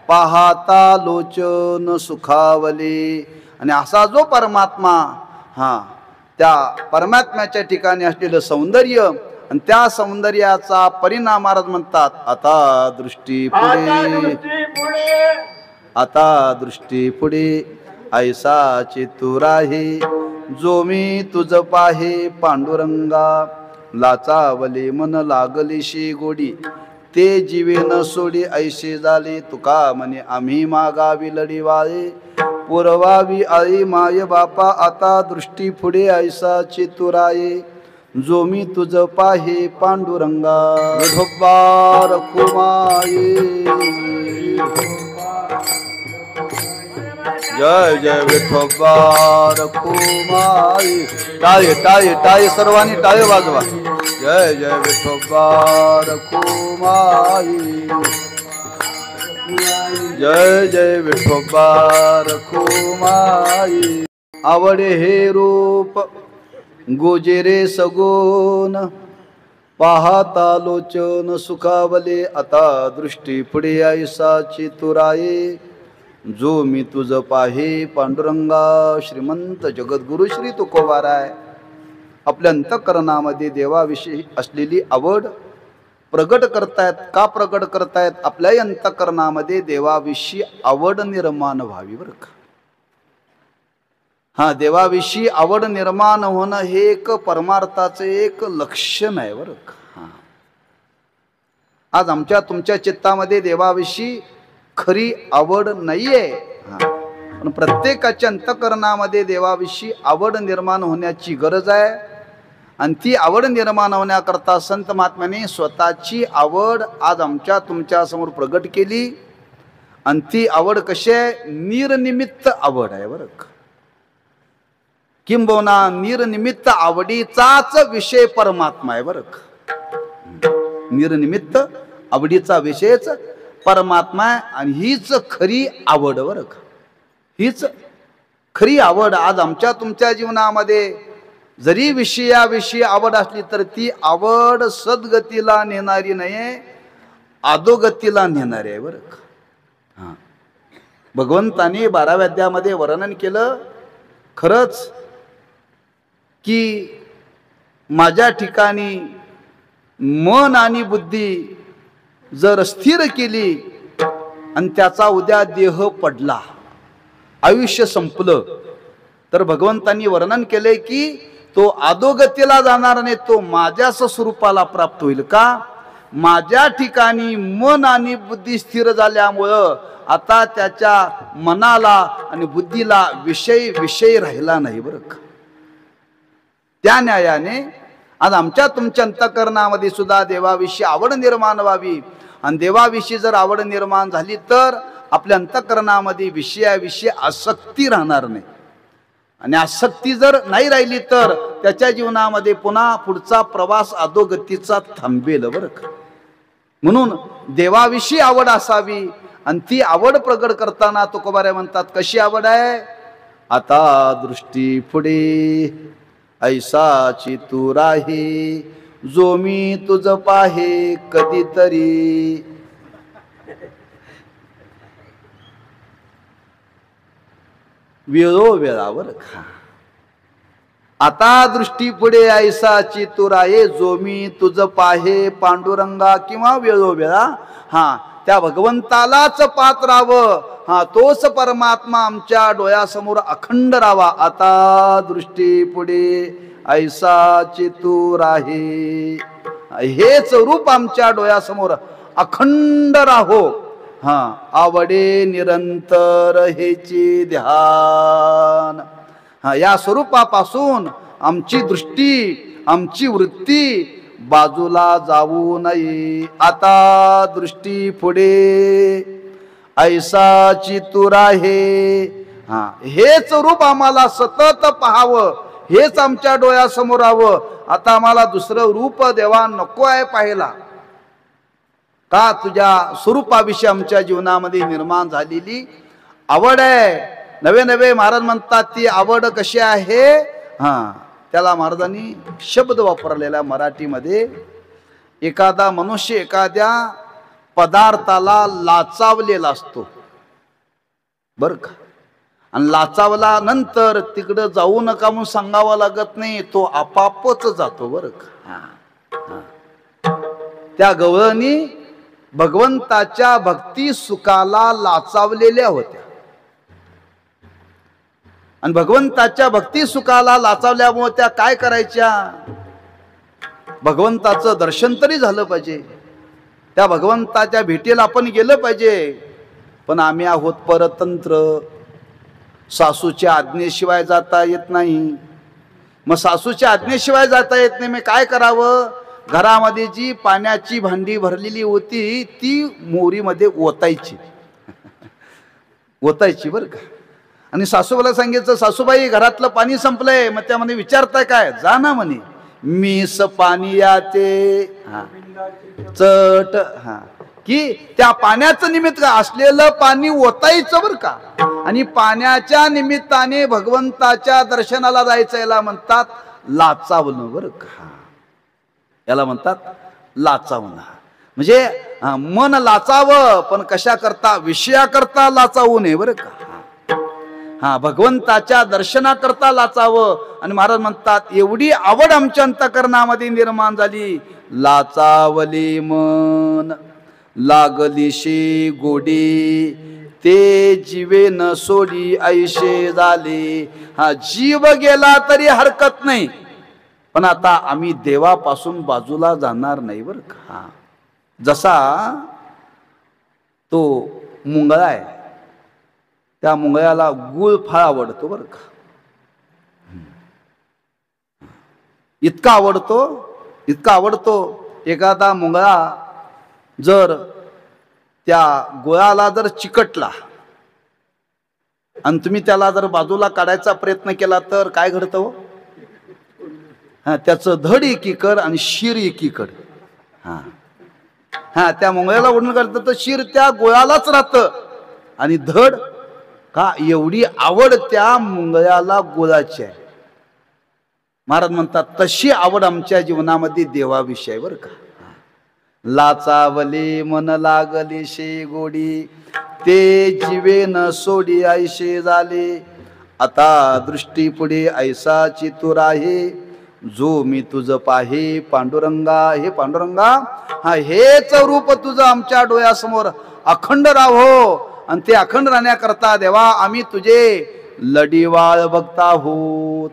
पाहता लोचन सुखावले. आणि असा जो परमात्मा, त्या परमात्म्याच्या ठिकाणी असलेलं सौंदर्य आणि त्या सौंदर्याचा परिणाम महाराज म्हणतात आता दृष्टी पुढे, आता दृष्टी पुढे ऐसा चितूर आहे, जो मी तुझ पाहे पांडुरंगा. लाचावले मन लागलीशी गोडी, ते जीवे न सोडी ऐसे झाले तुका म्हणे आम्ही मागावी लढीवाळे. पुरवावी आई माय बापा आता दृष्टी पुढे ऐसा चितुराये जो मी तुझ पाहे पांडुरंगा विठोबा रखुमाये जय जय विठोबा रखुमाये टाळे टाळे टाळे सर्वांनी टाळे वाजवा जय जय विठोबा रखुमाये जय जय विठोबा रखुमाये आवडे हे रूप गोजेरे सगोन पाहता लोचन सुखावले आता दृष्टी पुढे ऐसा चितुराये जो मी तुझ पाहे पांडुरंगा श्रीमंत जगद्गुरु श्री तुकोबाराय आपल्या अंतःकरणामध्ये देवाविषयी असलेली आवड प्रगट करतायत. का प्रगट करतायत? आपल्याही अंतःकरणामध्ये देवाविषयी आवड निर्माण व्हावी बरं का. हा, देवाविषयी आवड निर्माण होणं हे एक परमार्थाचं एक लक्षण आहे बरं का. हा, आज आमच्या तुमच्या चित्तामध्ये देवाविषयी खरी आवड नाहीये. हा, पण प्रत्येकाच्या अंतःकरणामध्ये देवाविषयी आवड निर्माण होण्याची गरज आहे. आणि ती आवड निर्माण होण्याकरता संत महात्म्याने स्वतःची आवड आज आमच्या तुमच्या समोर प्रगट केली. आणि ती आवड कशी आहे? निरनिमित्त आवड आहे बरं का. किंबहुना निरनिमित्त आवडीचाच विषय परमात्मा आहे बरं का. निरनिमित्त आवडीचा विषयच परमात्मा आहे. आणि हीच खरी आवड बरं का. हीच खरी आवड आज आमच्या तुमच्या जीवनामध्ये जरी विषयाविषयी आवड असली तर ती आवड सद्गतीला नेणारी नाही, अधोगतीला नेणारी आहे बरं का. हा, भगवंताने 12व्या अध्यायामध्ये वर्णन केलं खरंच की माझ्या ठिकाणी मन आणि बुद्धी जर स्थिर केली आणि त्याचा उद्या देह पडला, आयुष्य संपलं, तर भगवंतांनी वर्णन केले की तो अधोगतीला जाणार नाही, तो माझ्याच स्वरूपाला प्राप्त होईल. का? माझ्या ठिकाणी मन आणि बुद्धी स्थिर झाल्यामुळं आता त्याच्या मनाला आणि बुद्धीला विषय राहिला नाही बरं का. त्या न्यायाने आज आमच्या तुमच्या अंतःकरणामध्ये सुद्धा देवाविषयी आवड निर्माण व्हावी. आणि देवाविषयी जर आवड निर्माण झाली तर आपल्या अंतःकरणामध्ये विषयाविषयी आसक्ती राहणार नाही. आणि आसक्ती जर नाही राहिली तर त्याच्या जीवनामध्ये पुन्हा पुढचा प्रवास अधोगतीचा थांबेल बरं का. म्हणून देवाविषयी आवड असावी. आणि ती आवड प्रगट करताना तुकोबारे म्हणतात कशी आवड आहे? आता दृष्टी पुढे ऐसा चितूर आहे जो मी तुझ पाहे कधीतरी. वेळोवेळावर खा. आता दृष्टी पुढे ऐसा चितूर आहे जो मी तुझ पाहे पांडुरंगा. किंवा वेळोवेळा हा त्या भगवंतालाच पात्र राहावं. हा, तोच परमात्मा आमच्या डोळ्यासमोर अखंड राहावा. आता दृष्टी पुढे ऐसा चितूर आहे, हेच रूप आमच्या डोळ्यासमोर अखंड राहो. हा, आवडे निरंतर हेची ध्यान. हा, या स्वरूपापासून आमची दृष्टी आमची वृत्ती बाजूला जाऊ नये. आता दृष्टी पुढे ऐसा चितूर आहे. हा, हेच रूप आम्हाला सतत पाहावं, हेच आमच्या डोळ्यासमोर राहावं. आता आम्हाला दुसरं रूप देवा नको आहे पाहायला. का? तुझ्या स्वरूपाविषयी आमच्या जीवनामध्ये निर्माण झालेली आवड आहे. नवे नवे महाराज म्हणतात ती आवड कशी आहे? हा, त्याला महाराजांनी शब्द वापरलेला मराठीमध्ये. एखादा मनुष्य एखाद्या पदार्थाला लाचावलेला असतो बर का. आणि लाचावला नंतर तिकडं जाऊ नका म्हणून सांगावं लागत नाही, तो आपापच जातो बर का. त्या गवळणी भगवंताच्या भक्ती सुखाला लाचावलेल्या होत्या. आणि भगवंताच्या भक्ती सुखाला लाचावल्यामुळे त्या काय करायच्या? भगवंताचं दर्शन तरी झालं पाहिजे, त्या भगवंताच्या भेटीला आपण गेलं पाहिजे. पण आम्ही आहोत परतंत्र, सासूच्या आज्ञेशिवाय जाता येत नाही. मग सासूच्या आज्ञेशिवाय जाता येत नाही, मी काय करावं? घरामध्ये जी पाण्याची भांडी भरलेली होती ती मोरीमध्ये ओतायची ओतायची बरं का. आणि सासूबाईला सांगितलं, सासूबाई घरातलं पाणी संपलंय. मग त्यामध्ये विचारताय काय? जा ना म्हणे, मीस पाणी याचे चट. हा, की त्या पाण्याचं निमित्त असलेलं पाणी ओतायचं बरं का. आणि पाण्याच्या निमित्ताने भगवंताच्या दर्शनाला जायचं, याला म्हणतात लाचावणं बरं का. याला म्हणतात लाचावणं. म्हणजे मन लाचावं, पण कशा करता? विषया करता लाचावू नये बरं का. हा, भगवंताच्या दर्शनाकरता लाचावं. आणि महाराज म्हणतात एवढी आवड आमच्या अंतःकरणामध्ये निर्माण झाली. लाचावली मन लागलीशी गोडी, ते जीवे न सोडी ऐशे झाले. हा, जीव गेला तरी हरकत नाही, पण आता आम्ही देवापासून बाजूला जाणार नाही बरं का. जसा तो मुंगळा आहे, त्या मुंगळ्याला गुळ फार आवडतो बरं का. इतका आवडतो एखादा मुंगळा जर त्या गुळाला जर चिकटला आणि तुम्ही त्याला जर बाजूला काढायचा प्रयत्न केला तर काय घडतं? हा, त्याचं धड एकीकड आणि शिर एकीकड. हा, त्या मुंगळ्याला ओढून काढतं तर शिर त्या गुळालाच राहतं आणि धड का. एवढी आवड त्या मुंगळ्याला गुळाची आहे. महाराज म्हणतात तशी आवड आमच्या जीवनामध्ये देवाविषयी बरं का. लाचावले मन लागली शे गोडी, ते जीवे न सोडी ऐशे झाले. आता दृष्टी पुढे ऐसाची तू राहे, जो मी तुझ पाहे पांडुरंगा. हे पांडुरंगा, हा हेच रूप तुझं आमच्या डोळ्यासमोर अखंड राहो. आणि ते अखंड राहण्याकरता देवा आम्ही तुझे लढीवाळ भक्त आहोत.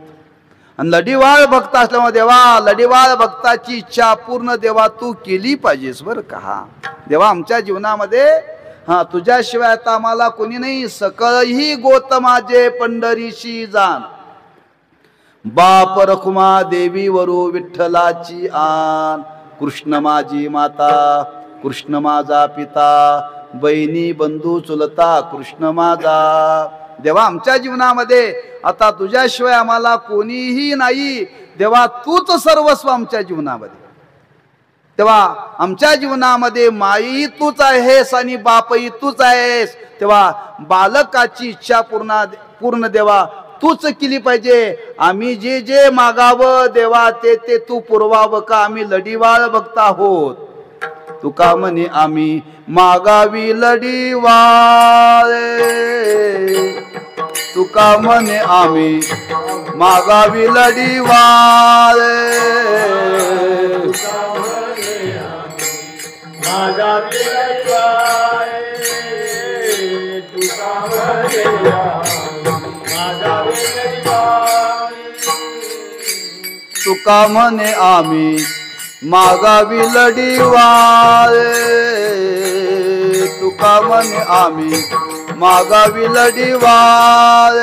आणि लढीवाळ भक्त असल्यामुळे देवा लढीवाळ भक्ताची इच्छा पूर्ण देवा तू केली पाहिजेस बरं का. देवा आमच्या जीवनामध्ये हा तुझ्याशिवाय आता आम्हाला कोणी नाही. सकळही गोत माझे पंढरीशी जाण, बाप रखुमा देवी वरू विठ्ठलाची आन. कृष्ण माझी माता, कृष्ण माझा पिता, बहिणी बंधू चुलता कृष्ण माझा. देवा आमच्या जीवनामध्ये आता तुझ्याशिवाय आम्हाला कोणीही नाही. देवा तूच सर्वस्व आमच्या जीवनामध्ये. तेव्हा आमच्या जीवनामध्ये माई तूच आहेस आणि बापही तूच आहेस. तेव्हा बालकाची इच्छा पूर्ण देवा तूच केली पाहिजे. आम्ही जे जे मागावं देवा ते ते तू पुरवावं का. आम्ही लढीवाळ भक्त आहोत. तुका म्हणे आम्ही मागावी लढीवाळ, तुका म्हणे आम्ही मागावी लढीवाळ. तुका म्हणे आम्ही मागावी लढीवाळ, तुका म्हणे आम्ही मागावी लढीवाळ.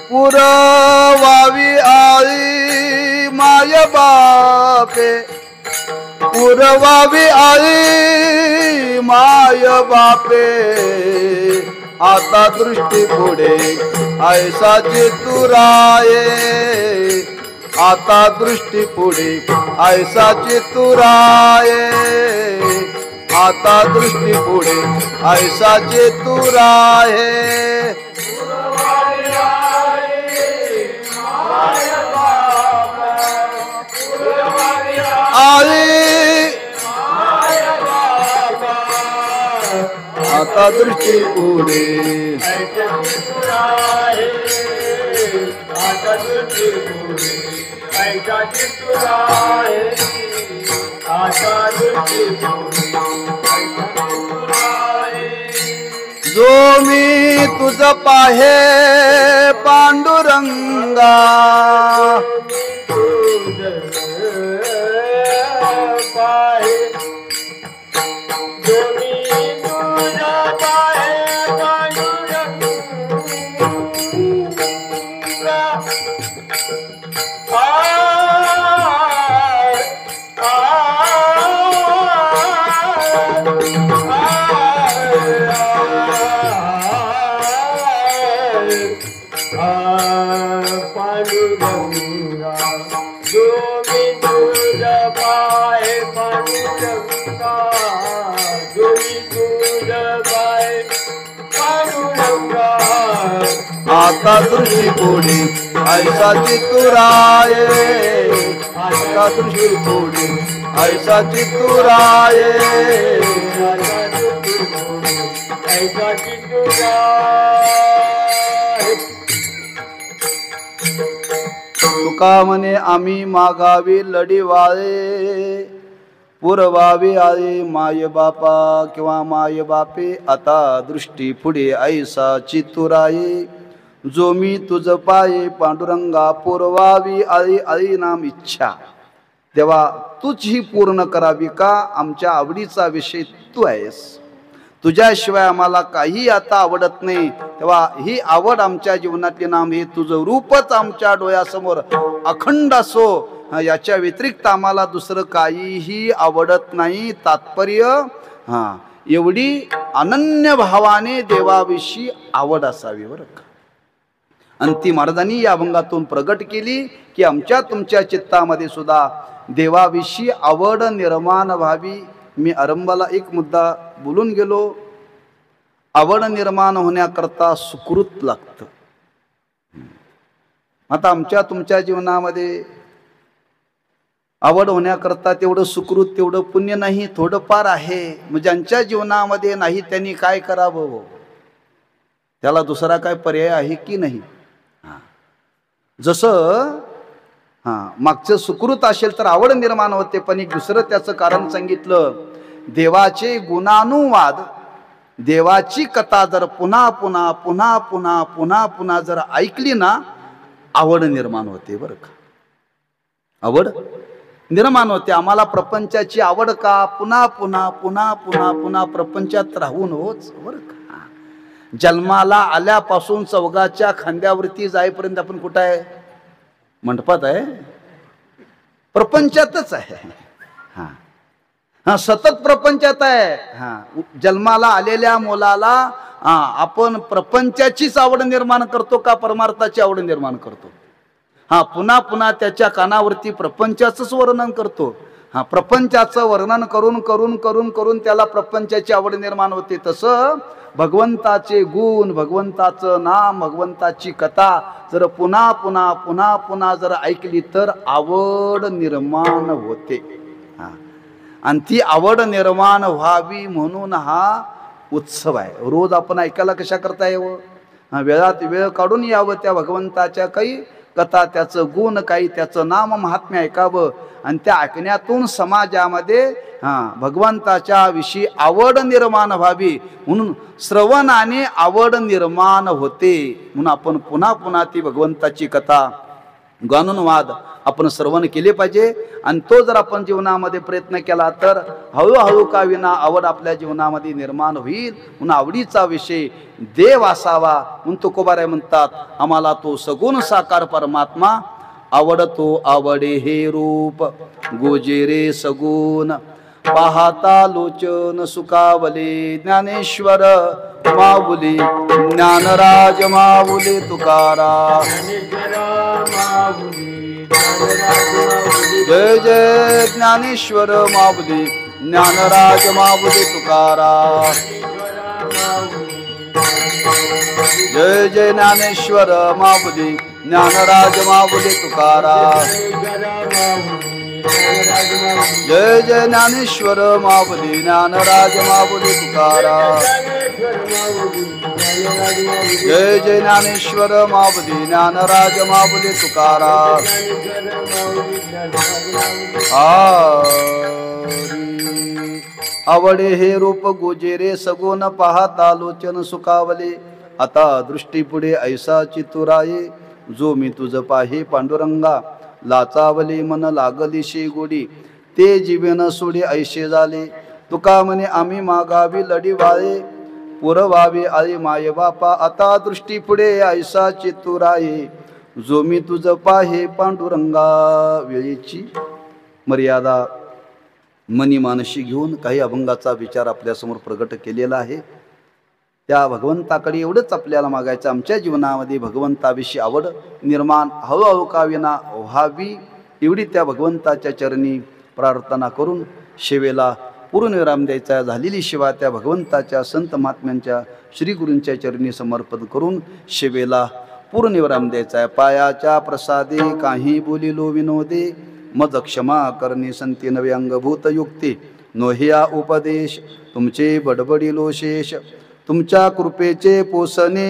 पुरवावी आळी माय बापे, पुरवावी आळी माय बापे. आता दृष्टी पुढे ऐसाची तू राये, आता दृष्टी पुढे ऐसाची तू राये, आता दृष्टी पुढे ऐसाची तू राये. आता दृष्टी पुढे जो मी तुझ पाहे पांडुरंगा आता दृष्टी कोडी ऐसा चित्तुराये आता दृष्टी कोडी ऐसा चित्तुराये ऐसा चित्तुराये तुका म्हणे आम्ही मागावी लढीवाळे पुरवावे आळे माय बापा किंवा माय बापे आता दृष्टी पुढे ऐसा चित्तुराये जो मी तुझ पाये पांडुरंगा पुरवावी आळी आळी नाम इच्छा तेव्हा तूच ही पूर्ण करावी का आमच्या आवडीचा विषय तू आहेस तुझ्याशिवाय आम्हाला काही आता आवडत नाही तेव्हा ही आवड आमच्या जीवनातले नाम हे तुझं रूपच आमच्या डोळ्यासमोर अखंड असो याच्या व्यतिरिक्त आम्हाला दुसरं काहीही आवडत नाही तात्पर्य एवढी अनन्य भावाने देवाविषयी आवड असावी बरं का आणि ती महाराजांनी या अभंगातून प्रगट केली की आमच्या तुमच्या चित्तामध्ये सुद्धा देवाविषयी आवड निर्माण व्हावी मी आरंभाला एक मुद्दा बोलून गेलो आवड निर्माण होण्याकरता सुकृत लागतं आता आमच्या तुमच्या जीवनामध्ये आवड होण्याकरता तेवढं सुकृत तेवढं पुण्य नाही थोडंफार आहे मग ज्यांच्या जीवनामध्ये नाही त्यांनी काय करावं त्याला दुसरा काय पर्याय आहे की नाही जसं मागचं सुकृत असेल तर आवड निर्माण होते पण एक दुसरं त्याचं कारण सांगितलं देवाचे गुणानुवाद देवाची कथा जर पुन्हा पुन्हा पुन्हा पुन्हा पुन्हा पुन्हा जर ऐकली ना आवड निर्माण होते बरं का आवड निर्माण होते आम्हाला प्रपंचाची आवड का पुन्हा पुन्हा पुन्हा पुन्हा पुन्हा प्रपंचात राहून होच बरं का जन्माला आल्यापासून चौघाच्या खांद्यावरती जाईपर्यंत आपण कुठं आहे मंडपात आहे प्रपंचातच आहे सतत प्रपंचात आहे जन्माला आलेल्या मुलाला आपण प्रपंचाचीच आवड निर्माण करतो का परमार्थाची आवड निर्माण करतो पुन्हा पुन्हा त्याच्या कानावरती प्रपंचाचंच वर्णन करतो प्रपंचाचं वर्णन करून करून करून करून त्याला प्रपंचाची आवड निर्माण होते तसं भगवंताचे गुण भगवंताचं नाम भगवंताची कथा जर पुन्हा पुन्हा पुन्हा पुन्हा जर ऐकली तर आवड निर्माण होते आणि ती आवड निर्माण व्हावी म्हणून हा उत्सव आहे रोज आपण ऐकायला कशा करता यावं वेळात वेळ काढून यावं त्या भगवंताच्या काही कथा त्याचं गुण काही त्याचं नाम महात्म्य ऐकावं आणि त्या ऐकण्यातून समाजामध्ये भगवंताच्या विषयी आवड निर्माण व्हावी म्हणून श्रवणाने आवड निर्माण होते म्हणून आपण पुन्हा पुन्हा ती भगवंताची कथा गाणूनवाद आपण श्रवण केले पाहिजे आणि तो जर आपण जीवनामध्ये प्रयत्न केला तर हळूहळू का विना आवड आपल्या जीवनामध्ये निर्माण होईल म्हणून आवडीचा विषय देव असावा म्हणून तुकोबाराय म्हणतात आम्हाला तो सगुण साकार परमात्मा आवडतो आवडे हे रूप गोजे रे सगुण पाहता लोचन सुखावले ज्ञानेश्वर माऊली ज्ञानराज माऊली तुकाराम जय जय ज्ञानेश्वर माऊली ज्ञानराज माऊली तुकाराम जय जय ज्ञानेश्वर माऊली ज्ञानराज माऊली तुकाराम जय जय ज्ञानेश्वर माऊली ज्ञानराज माऊली तुकाराम जय जय ज्ञानेश्वर माऊली ज्ञानराज माऊली तुकाराम आवडे हे रूप गोजेरे सगोन पाहता लोचन सुखावले आता दृष्टी पुढे ऐसा चितुराये जो मी तुझ पाहे पांडुरंगा लाचावले मन लागली शे गोडी ते जीवन सोडे ऐशे झाले तुका म्हणे आम्ही मागावी लढी वाळे पुरवावे आई माय बापा आता दृष्टी पुढे ऐसा चितुराये जो मी तुझ पाहे पांडुरंगा वेळेची मर्यादा मनी मानशी घेऊन काही अभंगाचा विचार आपल्यासमोर प्रगट केलेला आहे. त्या भगवंताकडे एवढंच आपल्याला मागायचं आमच्या जीवनामध्ये भगवंताविषयी आवड निर्माण हळूहळू का विना व्हावी एवढी त्या भगवंताच्या चरणी प्रार्थना करून सेवेला पूर्णविराम द्यायचा. झालेली सेवा त्या भगवंताच्या संत महात्म्यांच्या श्रीगुरूंच्या चरणी समर्पण करून सेवेला पूर्णविराम द्यायचा आहे. पायाच्या प्रसादे काही बोलिलो विनोदे मज क्षमा करणे संती नवे अंगभूत युक्ती नोहिया उपदेश तुमचे बडबडिलो शेष तुमच्या कृपेचे पोसणे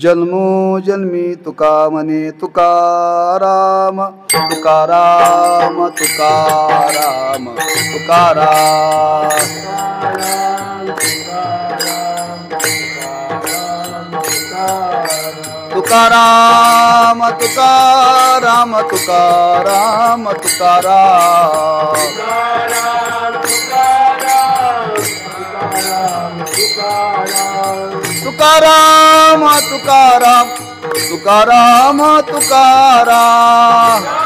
जन्मोजन्मी तुका म्हणे तुकाराम तुकाराम तुकाराम तुकाराम तुकाराम तुकाराम तुकाराम तुकाराम तुकाराम तुकाराम तुकाराम तुकाराम